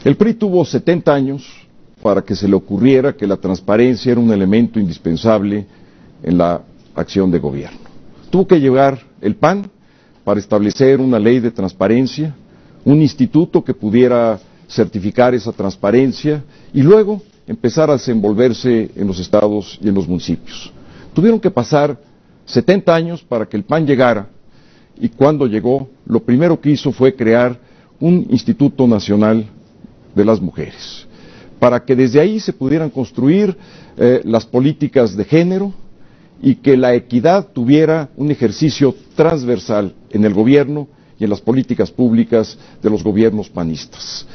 El PRI tuvo 70 años para que se le ocurriera que la transparencia era un elemento indispensable en la acción de gobierno. Tuvo que llegar el PAN para establecer una ley de transparencia, un instituto que pudiera certificar esa transparencia y luego empezar a desenvolverse en los estados y en los municipios. Tuvieron que pasar 70 años para que el PAN llegara, y cuando llegó, lo primero que hizo fue crear un Instituto Nacional de las Mujeres, para que desde ahí se pudieran construir las políticas de género y que la equidad tuviera un ejercicio transversal en el gobierno y en las políticas públicas de los gobiernos panistas.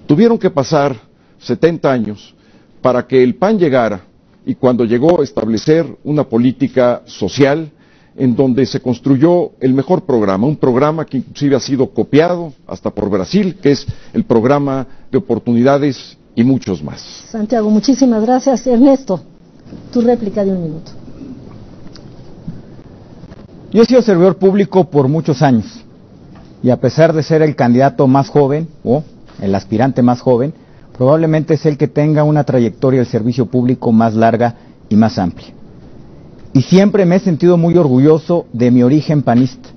Tuvieron que pasar 70 años para que el PAN llegara, y cuando llegó, establecer una política social en donde se construyó el mejor programa, un programa que inclusive ha sido copiado hasta por Brasil, que es el programa de oportunidades y muchos más. Santiago, muchísimas gracias. Ernesto, tu réplica de 1 minuto. Yo he sido servidor público por muchos años, y a pesar de ser el candidato más joven, o el aspirante más joven, probablemente es el que tenga una trayectoria del servicio público más larga y más amplia. Y siempre me he sentido muy orgulloso de mi origen panista.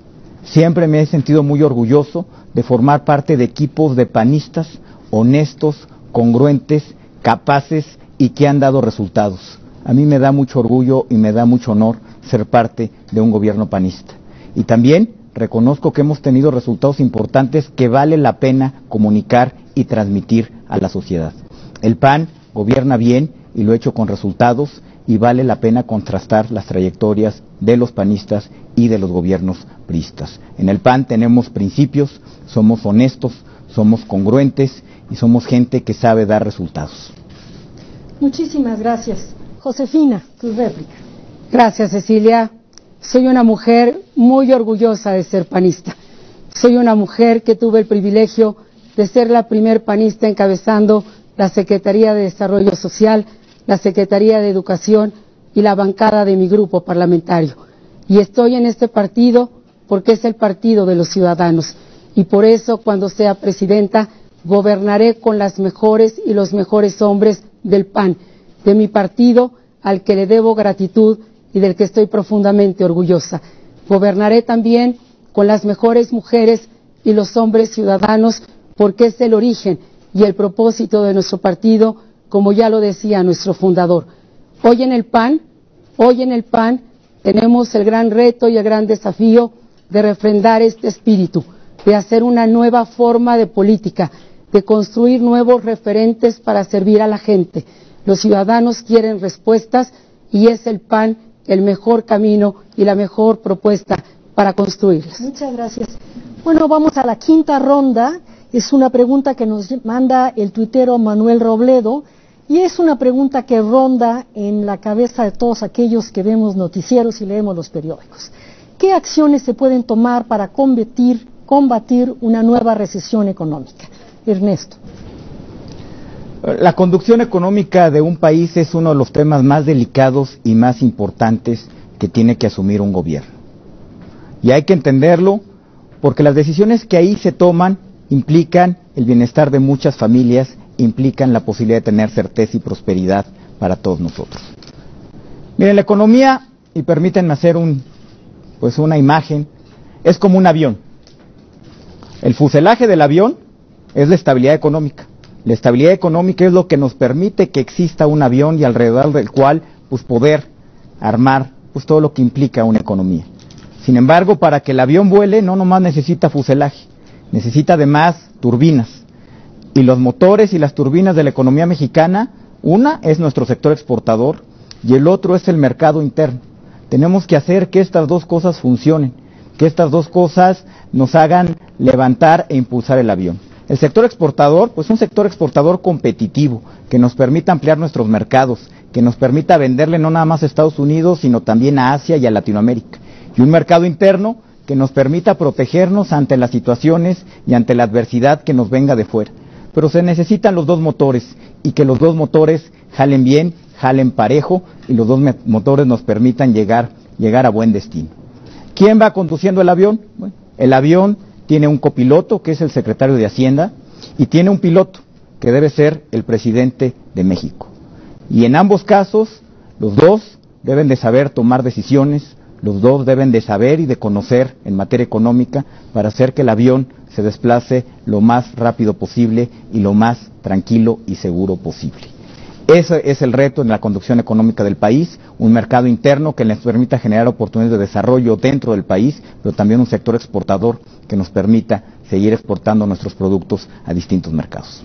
Siempre me he sentido muy orgulloso de formar parte de equipos de panistas honestos, congruentes, capaces y que han dado resultados. A mí me da mucho orgullo y me da mucho honor ser parte de un gobierno panista. Y también reconozco que hemos tenido resultados importantes que vale la pena comunicar y transmitir a la sociedad. El PAN gobierna bien y lo ha hecho con resultados, y vale la pena contrastar las trayectorias de los panistas y de los gobiernos priistas. En el PAN tenemos principios, somos honestos, somos congruentes y somos gente que sabe dar resultados. Muchísimas gracias. Josefina, tu réplica. Gracias, Cecilia. Soy una mujer muy orgullosa de ser panista. Soy una mujer que tuve el privilegio de ser la primer panista encabezando la Secretaría de Desarrollo Social, la Secretaría de Educación y la bancada de mi grupo parlamentario. Y estoy en este partido porque es el partido de los ciudadanos. Y por eso, cuando sea presidenta, gobernaré con las mejores y los mejores hombres del PAN, de mi partido, al que le debo gratitud y del que estoy profundamente orgullosa. Gobernaré también con las mejores mujeres y los hombres ciudadanos, porque es el origen y el propósito de nuestro partido, como ya lo decía nuestro fundador. Hoy en el PAN tenemos el gran reto y el gran desafío de refrendar este espíritu, de hacer una nueva forma de política, de construir nuevos referentes para servir a la gente. Los ciudadanos quieren respuestas y es el PAN el mejor camino y la mejor propuesta para construirlas. Muchas gracias. Bueno, vamos a la quinta ronda. Es una pregunta que nos manda el tuitero Manuel Robledo y es una pregunta que ronda en la cabeza de todos aquellos que vemos noticieros y leemos los periódicos. ¿Qué acciones se pueden tomar para combatir una nueva recesión económica? Ernesto. La conducción económica de un país es uno de los temas más delicados y más importantes que tiene que asumir un gobierno. Y hay que entenderlo porque las decisiones que ahí se toman implican el bienestar de muchas familias, implican la posibilidad de tener certeza y prosperidad para todos nosotros. Miren, la economía, y permítanme hacer una imagen, es como un avión. El fuselaje del avión es la estabilidad económica. La estabilidad económica es lo que nos permite que exista un avión y alrededor del cual poder armar todo lo que implica una economía. Sin embargo, para que el avión vuele no nomás necesita fuselaje, necesita además turbinas. Y los motores y las turbinas de la economía mexicana, una es nuestro sector exportador y el otro es el mercado interno. Tenemos que hacer que estas dos cosas funcionen, que estas dos cosas nos hagan levantar e impulsar el avión. El sector exportador, un sector exportador competitivo, que nos permita ampliar nuestros mercados, que nos permita venderle no nada más a Estados Unidos, sino también a Asia y a Latinoamérica. Y un mercado interno que nos permita protegernos ante las situaciones y ante la adversidad que nos venga de fuera. Pero se necesitan los dos motores, y que los dos motores jalen bien, jalen parejo, y los dos motores nos permitan llegar a buen destino. ¿Quién va conduciendo el avión? Bueno, el avión tiene un copiloto, que es el secretario de Hacienda, y tiene un piloto, que debe ser el presidente de México. Y en ambos casos, los dos deben de saber tomar decisiones, los dos deben de saber y de conocer en materia económica para hacer que el avión se desplace lo más rápido posible y lo más tranquilo y seguro posible. Ese es el reto en la conducción económica del país, un mercado interno que les permita generar oportunidades de desarrollo dentro del país, pero también un sector exportador que nos permita seguir exportando nuestros productos a distintos mercados.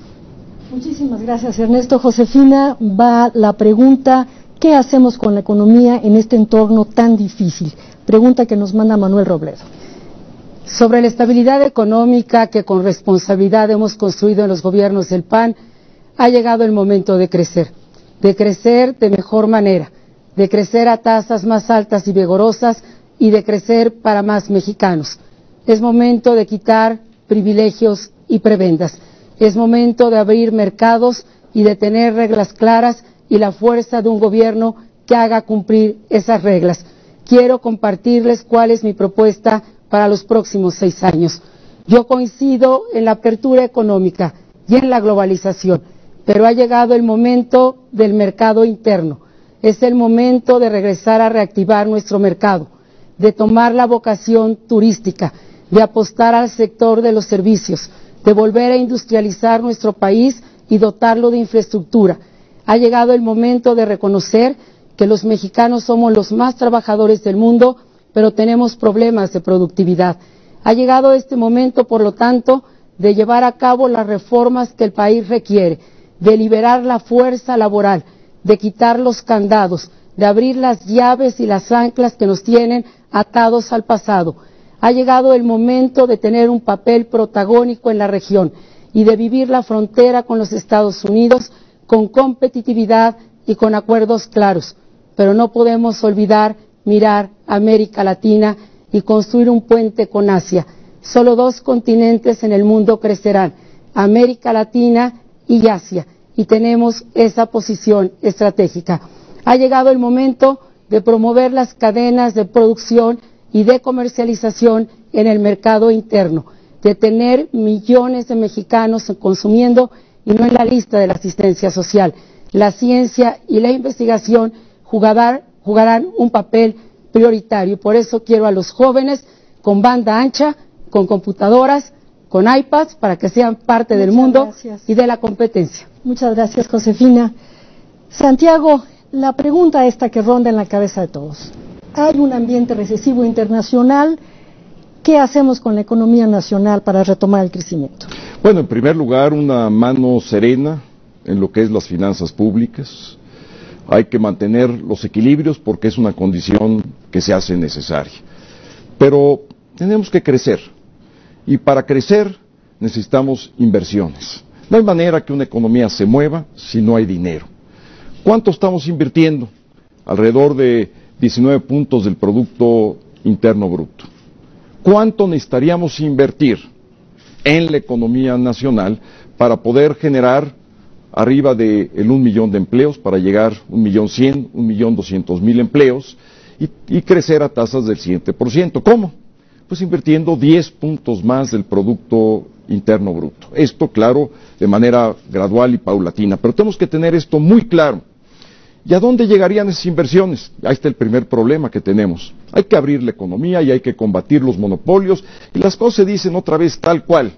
Muchísimas gracias, Ernesto. Josefina, va la pregunta, ¿qué hacemos con la economía en este entorno tan difícil? Pregunta que nos manda Manuel Robledo. Sobre la estabilidad económica que con responsabilidad hemos construido en los gobiernos del PAN, ha llegado el momento de crecer de mejor manera, de crecer a tasas más altas y vigorosas y de crecer para más mexicanos. Es momento de quitar privilegios y prebendas. Es momento de abrir mercados y de tener reglas claras y la fuerza de un gobierno que haga cumplir esas reglas. Quiero compartirles cuál es mi propuesta para los próximos 6 años. Yo coincido en la apertura económica y en la globalización, pero ha llegado el momento del mercado interno. Es el momento de regresar a reactivar nuestro mercado, de tomar la vocación turística, de apostar al sector de los servicios, de volver a industrializar nuestro país y dotarlo de infraestructura. Ha llegado el momento de reconocer que los mexicanos somos los más trabajadores del mundo, pero tenemos problemas de productividad. Ha llegado este momento, por lo tanto, de llevar a cabo las reformas que el país requiere, de liberar la fuerza laboral, de quitar los candados, de abrir las llaves y las anclas que nos tienen atados al pasado. Ha llegado el momento de tener un papel protagónico en la región y de vivir la frontera con los Estados Unidos con competitividad y con acuerdos claros. Pero no podemos olvidar mirar a América Latina y construir un puente con Asia. Solo 2 continentes en el mundo crecerán, América Latina y Asia, y tenemos esa posición estratégica. Ha llegado el momento de promover las cadenas de producción y de comercialización en el mercado interno, de tener millones de mexicanos consumiendo y no en la lista de la asistencia social. La ciencia y la investigación jugarán un papel prioritario. Por eso quiero a los jóvenes con banda ancha, con computadoras, con iPads para que sean parte del mundo y de la competencia. Muchas gracias, Josefina. Santiago, la pregunta esta que ronda en la cabeza de todos. Hay un ambiente recesivo internacional. ¿Qué hacemos con la economía nacional para retomar el crecimiento? Bueno, en primer lugar, una mano serena en lo que es las finanzas públicas. Hay que mantener los equilibrios porque es una condición que se hace necesaria. Pero tenemos que crecer. Y para crecer necesitamos inversiones. No hay manera que una economía se mueva si no hay dinero. ¿Cuánto estamos invirtiendo? Alrededor de 19 puntos del Producto Interno Bruto. ¿Cuánto necesitaríamos invertir en la economía nacional para poder generar arriba de 1 millón de empleos, para llegar a 1.100.000, 1.200.000 empleos y crecer a tasas del 7%? ¿Cómo? Pues invirtiendo 10 puntos más del Producto Interno Bruto. Esto, claro, de manera gradual y paulatina, pero tenemos que tener esto muy claro. ¿Y a dónde llegarían esas inversiones? Ahí está el primer problema que tenemos. Hay que abrir la economía y hay que combatir los monopolios, y las cosas se dicen otra vez tal cual,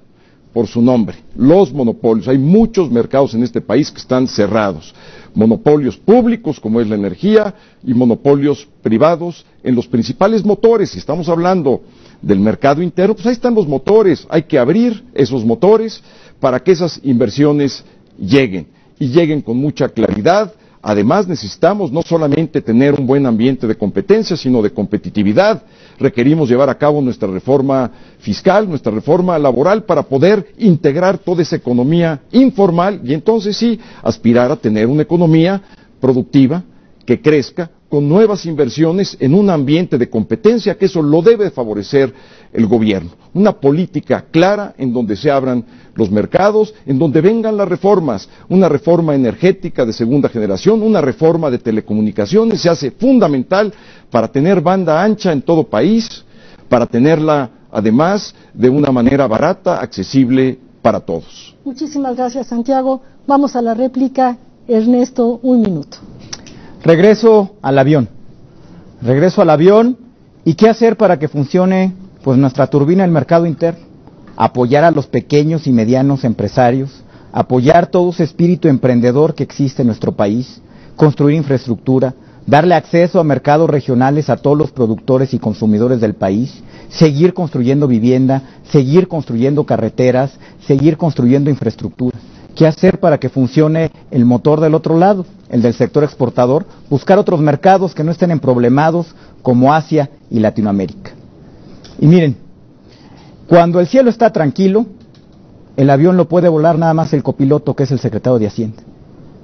por su nombre, los monopolios. Hay muchos mercados en este país que están cerrados. Monopolios públicos, como es la energía, y monopolios privados en los principales motores. Si estamos hablando del mercado interno, pues ahí están los motores. Hay que abrir esos motores para que esas inversiones lleguen, y lleguen con mucha claridad. Además, necesitamos no solamente tener un buen ambiente de competencia, sino de competitividad. Requerimos llevar a cabo nuestra reforma fiscal, nuestra reforma laboral, para poder integrar toda esa economía informal y entonces sí aspirar a tener una economía productiva que crezca con nuevas inversiones en un ambiente de competencia, que eso lo debe favorecer el gobierno. Una política clara en donde se abran los mercados, en donde vengan las reformas, una reforma energética de segunda generación, una reforma de telecomunicaciones, se hace fundamental para tener banda ancha en todo país, para tenerla además de una manera barata, accesible para todos. Muchísimas gracias, Santiago. Vamos a la réplica. Ernesto, 1 minuto. Regreso al avión y qué hacer para que funcione pues nuestra turbina del mercado interno. Apoyar a los pequeños y medianos empresarios, apoyar todo ese espíritu emprendedor que existe en nuestro país, construir infraestructura, darle acceso a mercados regionales a todos los productores y consumidores del país, seguir construyendo vivienda, seguir construyendo carreteras, seguir construyendo infraestructura. ¿Qué hacer para que funcione el motor del otro lado, el del sector exportador? Buscar otros mercados que no estén emproblemados como Asia y Latinoamérica. Y miren, cuando el cielo está tranquilo, el avión lo puede volar nada más el copiloto, que es el secretario de Hacienda.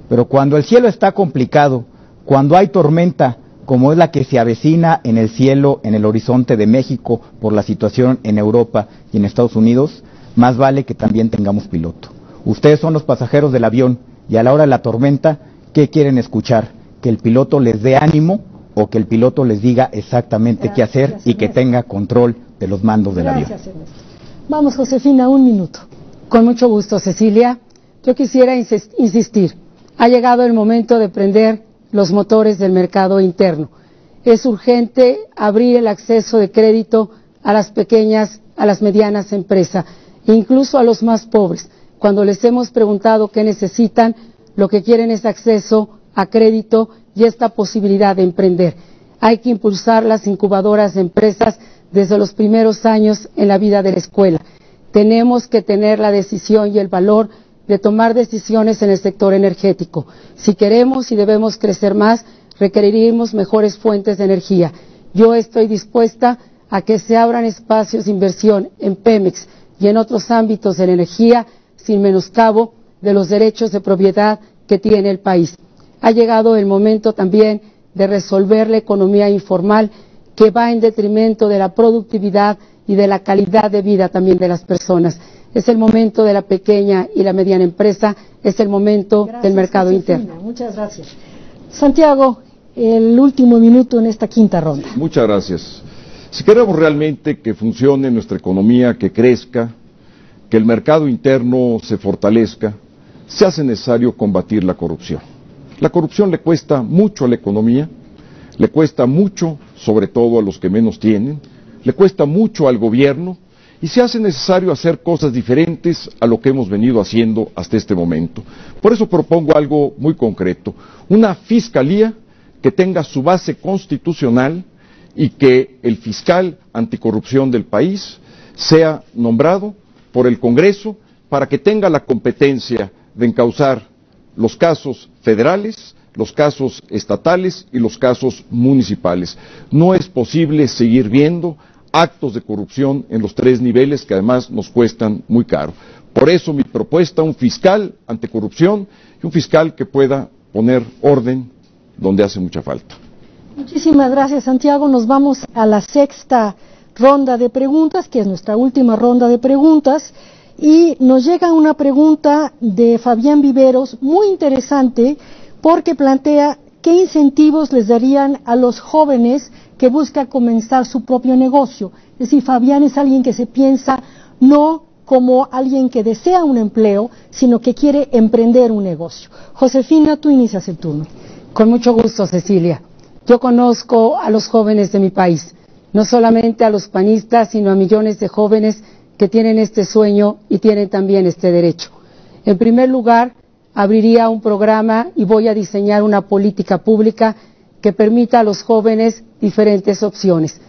Pero cuando el cielo está complicado, cuando hay tormenta, como es la que se avecina en el cielo, en el horizonte de México, por la situación en Europa y en Estados Unidos, más vale que también tengamos piloto. Ustedes son los pasajeros del avión y a la hora de la tormenta, ¿qué quieren escuchar? ¿Que el piloto les dé ánimo o que el piloto les diga exactamente qué hacer y que tenga control de los mandos del avión? Gracias, Ernesto. Vamos, Josefina, 1 minuto. Con mucho gusto, Cecilia. Yo quisiera insistir. Ha llegado el momento de prender los motores del mercado interno. Es urgente abrir el acceso de crédito a las pequeñas, a las medianas empresas, incluso a los más pobres. Cuando les hemos preguntado qué necesitan, lo que quieren es acceso a crédito y esta posibilidad de emprender. Hay que impulsar las incubadoras de empresas desde los primeros años en la vida de la escuela. Tenemos que tener la decisión y el valor de tomar decisiones en el sector energético. Si queremos y debemos crecer más, requeriremos mejores fuentes de energía. Yo estoy dispuesta a que se abran espacios de inversión en Pemex y en otros ámbitos de la energía, sin menoscabo de los derechos de propiedad que tiene el país. Ha llegado el momento también de resolver la economía informal, que va en detrimento de la productividad y de la calidad de vida también de las personas. Es el momento de la pequeña y la mediana empresa, es el momento del mercado interno. Muchas gracias. Santiago, el último minuto en esta quinta ronda. Muchas gracias. Si queremos realmente que funcione nuestra economía, que crezca, que el mercado interno se fortalezca, se hace necesario combatir la corrupción. La corrupción le cuesta mucho a la economía, le cuesta mucho, sobre todo a los que menos tienen, le cuesta mucho al gobierno, y se hace necesario hacer cosas diferentes a lo que hemos venido haciendo hasta este momento. Por eso propongo algo muy concreto, una fiscalía que tenga su base constitucional y que el fiscal anticorrupción del país sea nombrado por el Congreso para que tenga la competencia de encauzar los casos federales, los casos estatales y los casos municipales. No es posible seguir viendo actos de corrupción en los tres niveles que además nos cuestan muy caro. Por eso mi propuesta, un fiscal anticorrupción y un fiscal que pueda poner orden donde hace mucha falta. Muchísimas gracias, Santiago. Nos vamos a la sexta ronda de preguntas, que es nuestra última ronda de preguntas, y nos llega una pregunta de Fabián Viveros, muy interesante, porque plantea qué incentivos les darían a los jóvenes que buscan comenzar su propio negocio. Es decir, Fabián es alguien que se piensa no como alguien que desea un empleo, sino que quiere emprender un negocio. Josefina, tú inicias el turno. Con mucho gusto, Cecilia. Yo conozco a los jóvenes de mi país, no solamente a los panistas, sino a millones de jóvenes que tienen este sueño y tienen también este derecho. En primer lugar, abriría un programa y voy a diseñar una política pública que permita a los jóvenes diferentes opciones,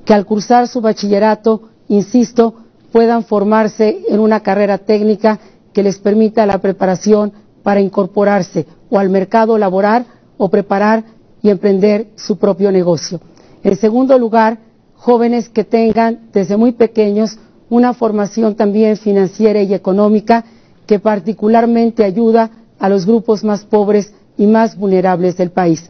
que al cursar su bachillerato, insisto, puedan formarse en una carrera técnica que les permita la preparación para incorporarse o al mercado laboral o preparar y emprender su propio negocio. En segundo lugar, jóvenes que tengan desde muy pequeños una formación también financiera y económica que particularmente ayuda a los grupos más pobres y más vulnerables del país.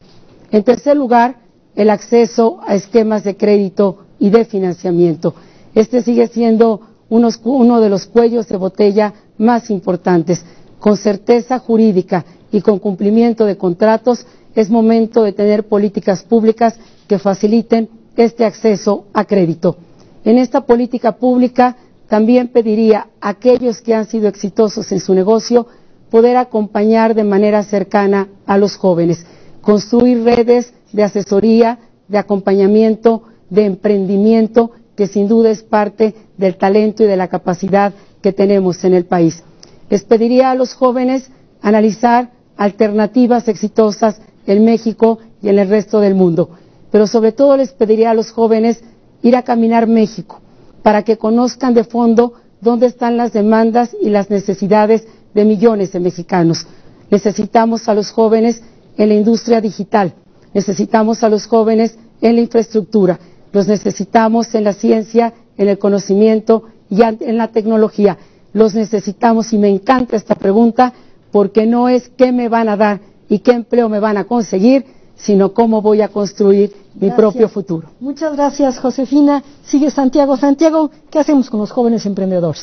En tercer lugar, el acceso a esquemas de crédito y de financiamiento. Este sigue siendo uno de los cuellos de botella más importantes. Con certeza jurídica y con cumplimiento de contratos, es momento de tener políticas públicas que faciliten este acceso a crédito. En esta política pública también pediría a aquellos que han sido exitosos en su negocio poder acompañar de manera cercana a los jóvenes, construir redes de asesoría, de acompañamiento, de emprendimiento, que sin duda es parte del talento y de la capacidad que tenemos en el país. Les pediría a los jóvenes analizar alternativas exitosas en México y en el resto del mundo, pero sobre todo les pediría a los jóvenes ir a caminar México, para que conozcan de fondo dónde están las demandas y las necesidades de millones de mexicanos. Necesitamos a los jóvenes en la industria digital, necesitamos a los jóvenes en la infraestructura, los necesitamos en la ciencia, en el conocimiento y en la tecnología. Los necesitamos, y me encanta esta pregunta, porque no es qué me van a dar y qué empleo me van a conseguir, sino cómo voy a construir mi propio futuro. Muchas gracias, Josefina. Sigue Santiago. Santiago, ¿qué hacemos con los jóvenes emprendedores?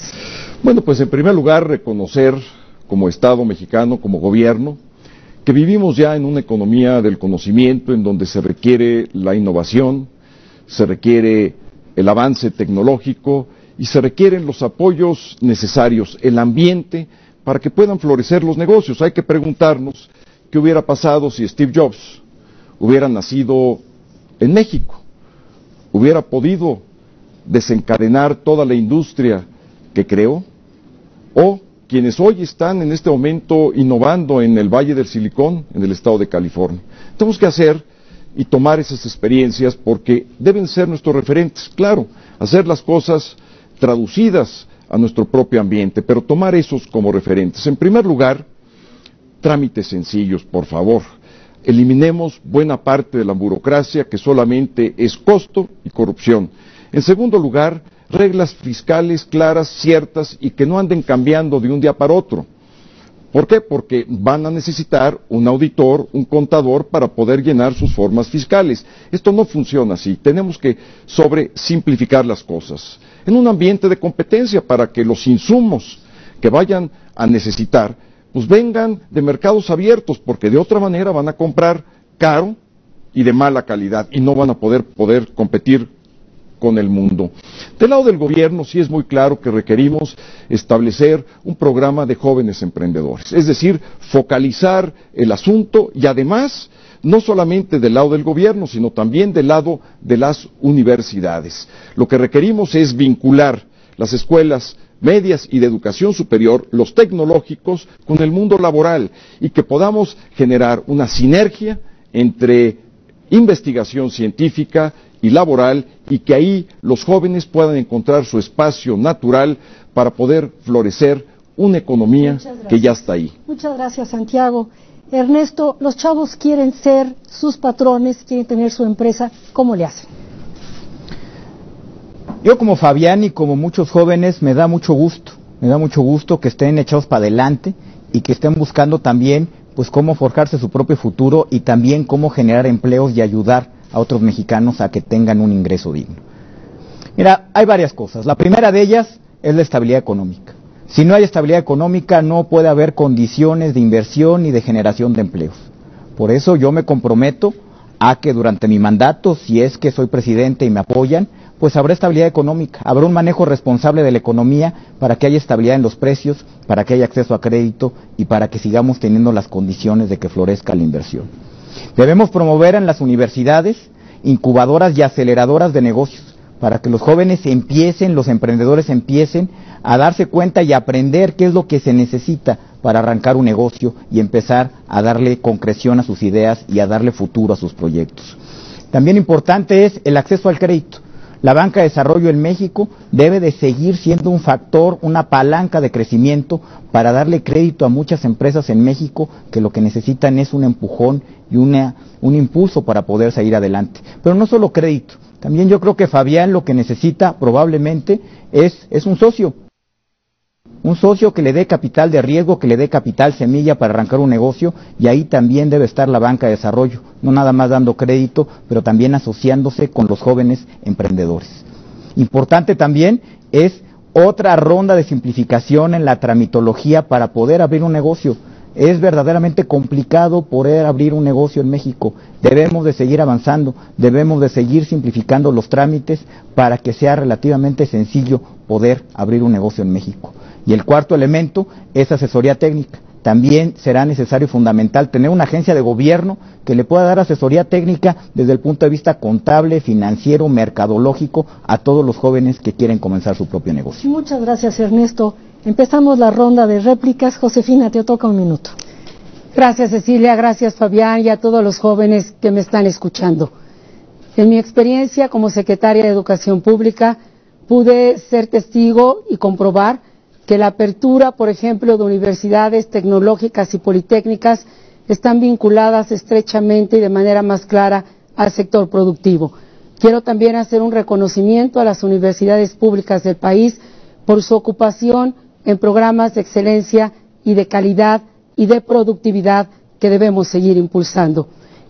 Bueno, pues en primer lugar reconocer como Estado mexicano, como gobierno, que vivimos ya en una economía del conocimiento en donde se requiere la innovación, se requiere el avance tecnológico y se requieren los apoyos necesarios, el ambiente para que puedan florecer los negocios. Hay que preguntarnos qué hubiera pasado si Steve Jobs hubiera nacido en México, hubiera podido desencadenar toda la industria que creó, o quienes hoy están en este momento innovando en el Valle del Silicón, en el estado de California. Tenemos que hacer y tomar esas experiencias porque deben ser nuestros referentes, claro, hacer las cosas traducidas a nuestro propio ambiente, pero tomar esos como referentes. En primer lugar, trámites sencillos, por favor. Eliminemos buena parte de la burocracia que solamente es costo y corrupción. En segundo lugar, reglas fiscales claras, ciertas y que no anden cambiando de un día para otro. ¿Por qué? Porque van a necesitar un auditor, un contador para poder llenar sus formas fiscales. Esto no funciona así. Tenemos que simplificar las cosas. En un ambiente de competencia para que los insumos que vayan a necesitar pues vengan de mercados abiertos, porque de otra manera van a comprar caro y de mala calidad y no van a poder competir con el mundo. Del lado del gobierno sí es muy claro que requerimos establecer un programa de jóvenes emprendedores, es decir, focalizar el asunto y además no solamente del lado del gobierno, sino también del lado de las universidades. Lo que requerimos es vincular las escuelas medias y de educación superior, los tecnológicos, con el mundo laboral, y que podamos generar una sinergia entre investigación científica y laboral, y que ahí los jóvenes puedan encontrar su espacio natural para poder florecer una economía que ya está ahí. Muchas gracias, Santiago. Ernesto, los chavos quieren ser sus patrones, quieren tener su empresa, ¿cómo le hacen? Yo como Fabián y como muchos jóvenes me da mucho gusto que estén echados para adelante y que estén buscando también pues cómo forjarse su propio futuro y también cómo generar empleos y ayudar a otros mexicanos a que tengan un ingreso digno. Mira, hay varias cosas. La primera de ellas es la estabilidad económica. Si no hay estabilidad económica no puede haber condiciones de inversión ni de generación de empleos. Por eso yo me comprometo a que durante mi mandato, si es que soy presidente y me apoyan, pues habrá estabilidad económica, habrá un manejo responsable de la economía para que haya estabilidad en los precios, para que haya acceso a crédito y para que sigamos teniendo las condiciones de que florezca la inversión. Debemos promover en las universidades incubadoras y aceleradoras de negocios para que los jóvenes empiecen, los emprendedores empiecen a darse cuenta y a aprender qué es lo que se necesita para arrancar un negocio y empezar a darle concreción a sus ideas y a darle futuro a sus proyectos. También importante es el acceso al crédito. La banca de desarrollo en México debe de seguir siendo un factor, una palanca de crecimiento para darle crédito a muchas empresas en México que lo que necesitan es un empujón y un impulso para poder salir adelante. Pero no solo crédito, también yo creo que Fabián lo que necesita probablemente es un socio que le dé capital de riesgo, que le dé capital semilla para arrancar un negocio, y ahí también debe estar la banca de desarrollo, no nada más dando crédito, pero también asociándose con los jóvenes emprendedores. Importante también es otra ronda de simplificación en la tramitología para poder abrir un negocio. Es verdaderamente complicado poder abrir un negocio en México. Debemos de seguir avanzando, debemos de seguir simplificando los trámites para que sea relativamente sencillo poder abrir un negocio en México. Y el cuarto elemento es asesoría técnica. También será necesario y fundamental tener una agencia de gobierno que le pueda dar asesoría técnica desde el punto de vista contable, financiero, mercadológico a todos los jóvenes que quieren comenzar su propio negocio. Muchas gracias, Ernesto. Empezamos la ronda de réplicas. Josefina, te toca un minuto. Gracias, Cecilia, gracias, Fabián, y a todos los jóvenes que me están escuchando. En mi experiencia como secretaria de Educación Pública, pude ser testigo y comprobar que la apertura, por ejemplo, de universidades tecnológicas y politécnicas están vinculadas estrechamente y de manera más clara al sector productivo. Quiero también hacer un reconocimiento a las universidades públicas del país por su ocupación en programas de excelencia y de calidad y de productividad que debemos seguir impulsando.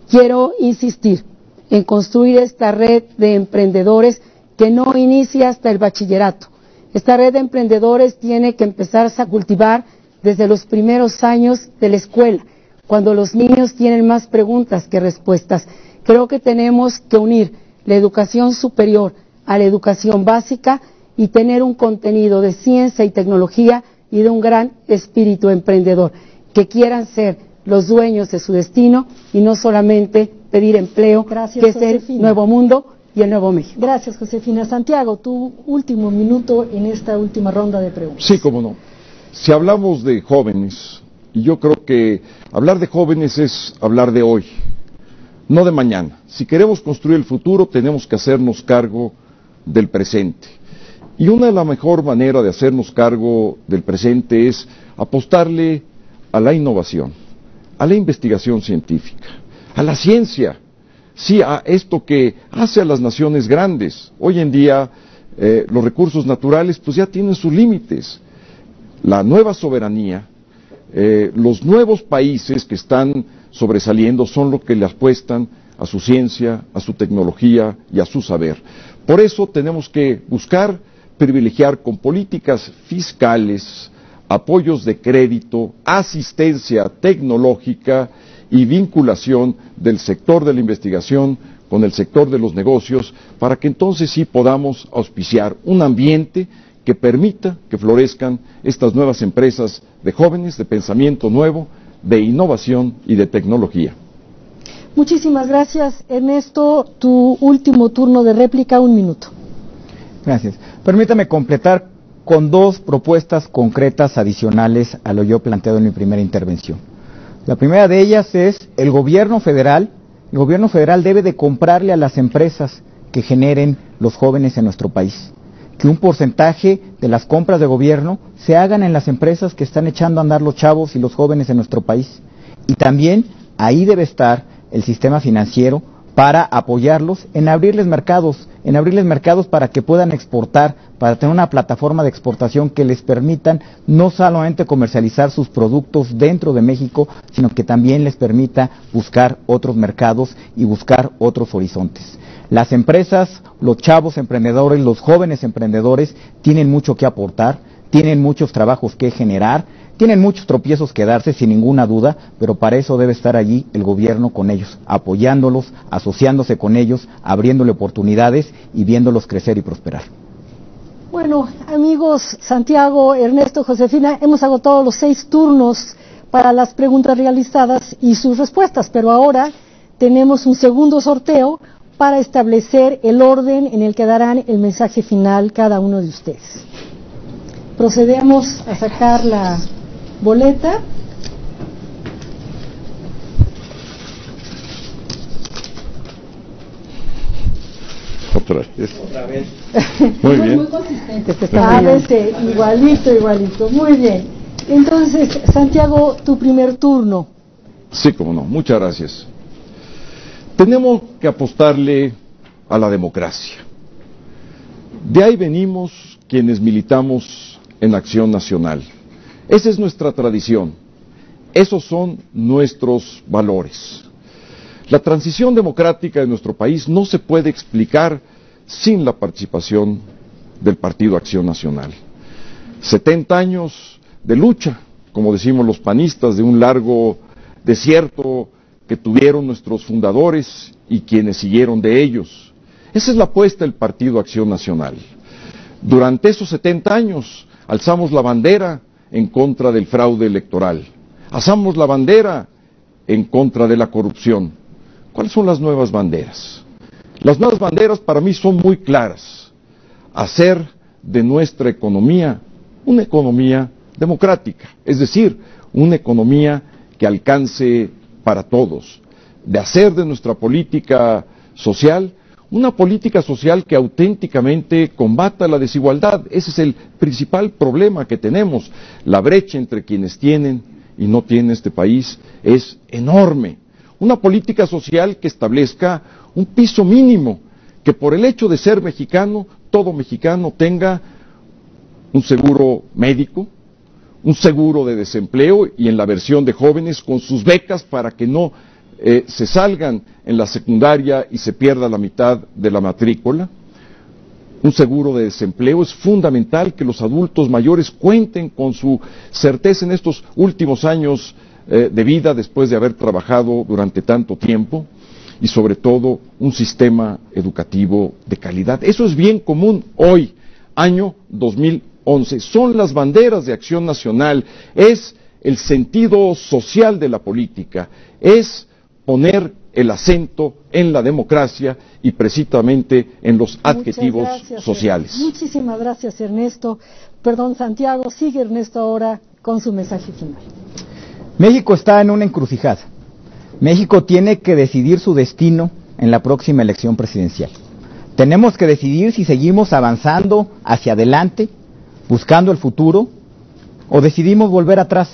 Quiero insistir en construir esta red de emprendedores que no inicia hasta el bachillerato. Esta red de emprendedores tiene que empezarse a cultivar desde los primeros años de la escuela, cuando los niños tienen más preguntas que respuestas. Creo que tenemos que unir la educación superior a la educación básica y tener un contenido de ciencia y tecnología y de un gran espíritu emprendedor, que quieran ser los dueños de su destino y no solamente pedir empleo. Gracias, que es el Josefina. nuevo mundo y el nuevo México. Gracias, Josefina. Santiago, tu último minuto en esta última ronda de preguntas. Sí, cómo no. Si hablamos de jóvenes, y yo creo que hablar de jóvenes es hablar de hoy, no de mañana. Si queremos construir el futuro, tenemos que hacernos cargo del presente. Y una de las mejores maneras de hacernos cargo del presente es apostarle a la innovación, a la investigación científica, a la ciencia, sí, a esto que hace a las naciones grandes. Hoy en día los recursos naturales pues ya tienen sus límites. La nueva soberanía, los nuevos países que están sobresaliendo son los que le apuestan a su ciencia, a su tecnología y a su saber. Por eso tenemos que buscar privilegiar con políticas fiscales, apoyos de crédito, asistencia tecnológica y vinculación del sector de la investigación con el sector de los negocios, para que entonces sí podamos auspiciar un ambiente que permita que florezcan estas nuevas empresas de jóvenes, de pensamiento nuevo, de innovación y de tecnología. Muchísimas gracias, Ernesto. Tu último turno de réplica, un minuto. Gracias. Permítame completar con dos propuestas concretas adicionales a lo yo planteado en mi primera intervención. La primera de ellas es el gobierno federal debe de comprarle a las empresas que generen los jóvenes en nuestro país. Que un porcentaje de las compras de gobierno se hagan en las empresas que están echando a andar los chavos y los jóvenes en nuestro país. Y también ahí debe estar el sistema financiero para apoyarlos en abrirles mercados para que puedan exportar, para tener una plataforma de exportación que les permitan no solamente comercializar sus productos dentro de México, sino que también les permita buscar otros mercados y buscar otros horizontes. Las empresas, los chavos emprendedores, los jóvenes emprendedores tienen mucho que aportar, tienen muchos trabajos que generar, tienen muchos tropiezos que darse sin ninguna duda, pero para eso debe estar allí el gobierno con ellos, apoyándolos, asociándose con ellos, abriéndole oportunidades y viéndolos crecer y prosperar. Bueno, amigos, Santiago, Ernesto, Josefina, hemos agotado los 6 turnos para las preguntas realizadas y sus respuestas, pero ahora tenemos un segundo sorteo para establecer el orden en el que darán el mensaje final cada uno de ustedes. Procedemos a sacar la boleta. Otra vez. Muy bien. Muy consistente. Igualito. Muy bien. Entonces, Santiago, tu primer turno. Sí, cómo no. Muchas gracias. Tenemos que apostarle a la democracia. De ahí venimos quienes militamos en Acción Nacional. Esa es nuestra tradición. Esos son nuestros valores. La transición democrática de nuestro país no se puede explicar sin la participación del Partido Acción Nacional. 70 años de lucha, como decimos los panistas, de un largo desierto que tuvieron nuestros fundadores y quienes siguieron de ellos. Esa es la apuesta del Partido Acción Nacional. Durante esos 70 años alzamos la bandera en contra del fraude electoral. Alzamos la bandera en contra de la corrupción. ¿Cuáles son las nuevas banderas? Las nuevas banderas para mí son muy claras. Hacer de nuestra economía una economía democrática, es decir, una economía que alcance para todos. De hacer de nuestra política social una política social que auténticamente combata la desigualdad. Ese es el principal problema que tenemos. La brecha entre quienes tienen y no tienen este país es enorme. Una política social que establezca un piso mínimo, que por el hecho de ser mexicano, todo mexicano tenga un seguro médico, un seguro de desempleo y en la versión de jóvenes con sus becas para que no se salgan en la secundaria y se pierda la mitad de la matrícula. Un seguro de desempleo. Es fundamental que los adultos mayores cuenten con su certeza en estos últimos años de vida después de haber trabajado durante tanto tiempo, y sobre todo un sistema educativo de calidad. Eso es bien común hoy, año 2011. Son las banderas de Acción Nacional, es el sentido social de la política, es poner el acento en la democracia y precisamente en los adjetivos sociales. Muchísimas gracias, Ernesto. Perdón, Santiago, sigue Ernesto ahora con su mensaje final. México está en una encrucijada. México tiene que decidir su destino en la próxima elección presidencial. Tenemos que decidir si seguimos avanzando hacia adelante, buscando el futuro, o decidimos volver atrás,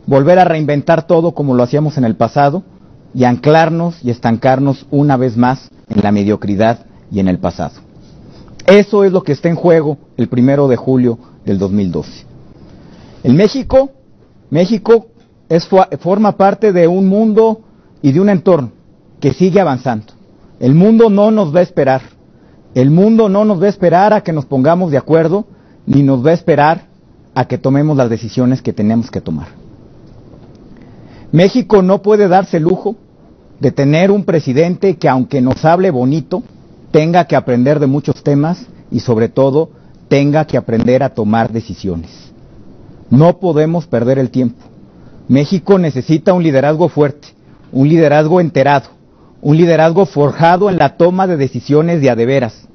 volver a reinventar todo como lo hacíamos en el pasado, y anclarnos y estancarnos una vez más en la mediocridad y en el pasado. Eso es lo que está en juego el 1 de julio del 2012. México forma parte de un mundo y de un entorno que sigue avanzando. El mundo no nos va a esperar. El mundo no nos va a esperar a que nos pongamos de acuerdo, ni nos va a esperar a que tomemos las decisiones que tenemos que tomar. México no puede darse el lujo de tener un presidente que, aunque nos hable bonito, tenga que aprender de muchos temas y sobre todo tenga que aprender a tomar decisiones. No podemos perder el tiempo. México necesita un liderazgo fuerte, un liderazgo enterado, un liderazgo forjado en la toma de decisiones de a de veras,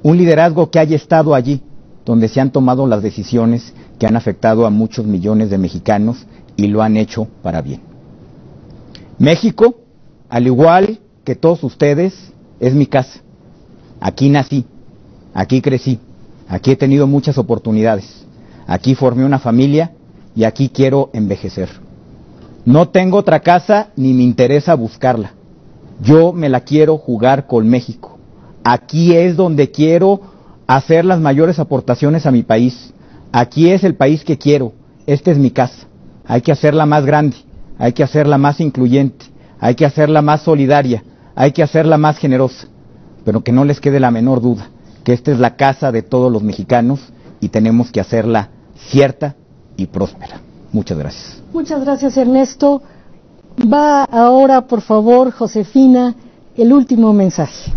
un liderazgo que haya estado allí, donde se han tomado las decisiones que han afectado a muchos millones de mexicanos y lo han hecho para bien. México, al igual que todos ustedes, es mi casa. Aquí nací, aquí crecí, aquí he tenido muchas oportunidades, aquí formé una familia y aquí quiero envejecer. No tengo otra casa ni me interesa buscarla. Yo me la quiero jugar con México. Aquí es donde quiero hacer las mayores aportaciones a mi país. Aquí es el país que quiero. Esta es mi casa. Hay que hacerla más grande, hay que hacerla más incluyente, hay que hacerla más solidaria, hay que hacerla más generosa. Pero que no les quede la menor duda, que esta es la casa de todos los mexicanos y tenemos que hacerla cierta y próspera. Muchas gracias. Muchas gracias, Ernesto. Va ahora, por favor, Josefina, el último mensaje.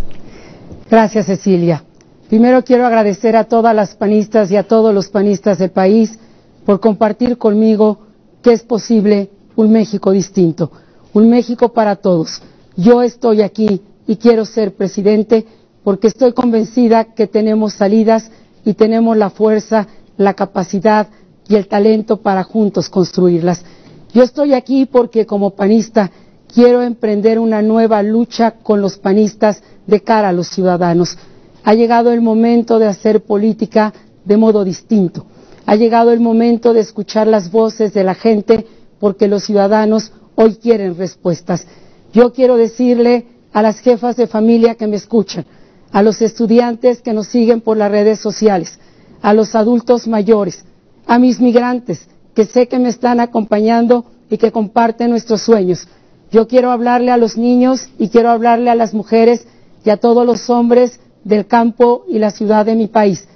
Gracias, Cecilia. Primero quiero agradecer a todas las panistas y a todos los panistas del país por compartir conmigo que es posible un México distinto, un México para todos. Yo estoy aquí y quiero ser presidente porque estoy convencida que tenemos salidas y tenemos la fuerza, la capacidad y el talento para juntos construirlas. Yo estoy aquí porque como panista quiero emprender una nueva lucha con los panistas de cara a los ciudadanos. Ha llegado el momento de hacer política de modo distinto. Ha llegado el momento de escuchar las voces de la gente porque los ciudadanos hoy quieren respuestas. Yo quiero decirle a las jefas de familia que me escuchan, a los estudiantes que nos siguen por las redes sociales, a los adultos mayores, a mis migrantes que sé que me están acompañando y que comparten nuestros sueños. Yo quiero hablarle a los niños y quiero hablarle a las mujeres y a todos los hombres del campo y la ciudad de mi país.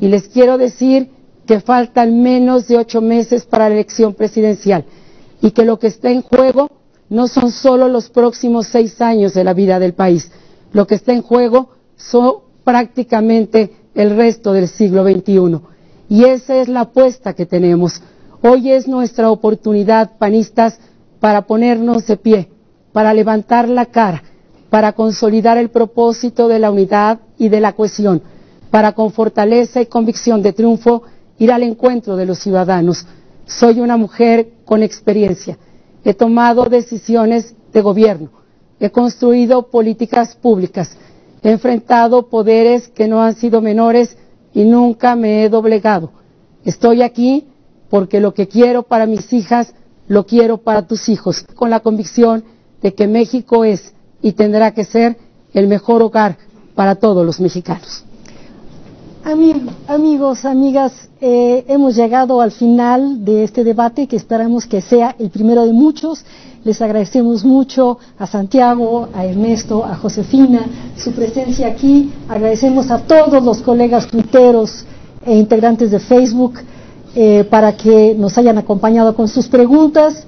Y les quiero decir que faltan menos de 8 meses para la elección presidencial y que lo que está en juego no son solo los próximos 6 años de la vida del país. Lo que está en juego son prácticamente el resto del siglo XXI. Y esa es la apuesta que tenemos. Hoy es nuestra oportunidad, panistas, para ponernos de pie, para levantar la cara, para consolidar el propósito de la unidad y de la cohesión, para con fortaleza y convicción de triunfo ir al encuentro de los ciudadanos. Soy una mujer con experiencia. He tomado decisiones de gobierno, he construido políticas públicas, he enfrentado poderes que no han sido menores y nunca me he doblegado. Estoy aquí porque lo que quiero para mis hijas, lo quiero para tus hijos, con la convicción de que México es y tendrá que ser el mejor hogar para todos los mexicanos. Amigos, amigas, hemos llegado al final de este debate que esperamos que sea el primero de muchos. Les agradecemos mucho a Santiago, a Ernesto, a Josefina, su presencia aquí. Agradecemos a todos los colegas tuiteros e integrantes de Facebook para que nos hayan acompañado con sus preguntas.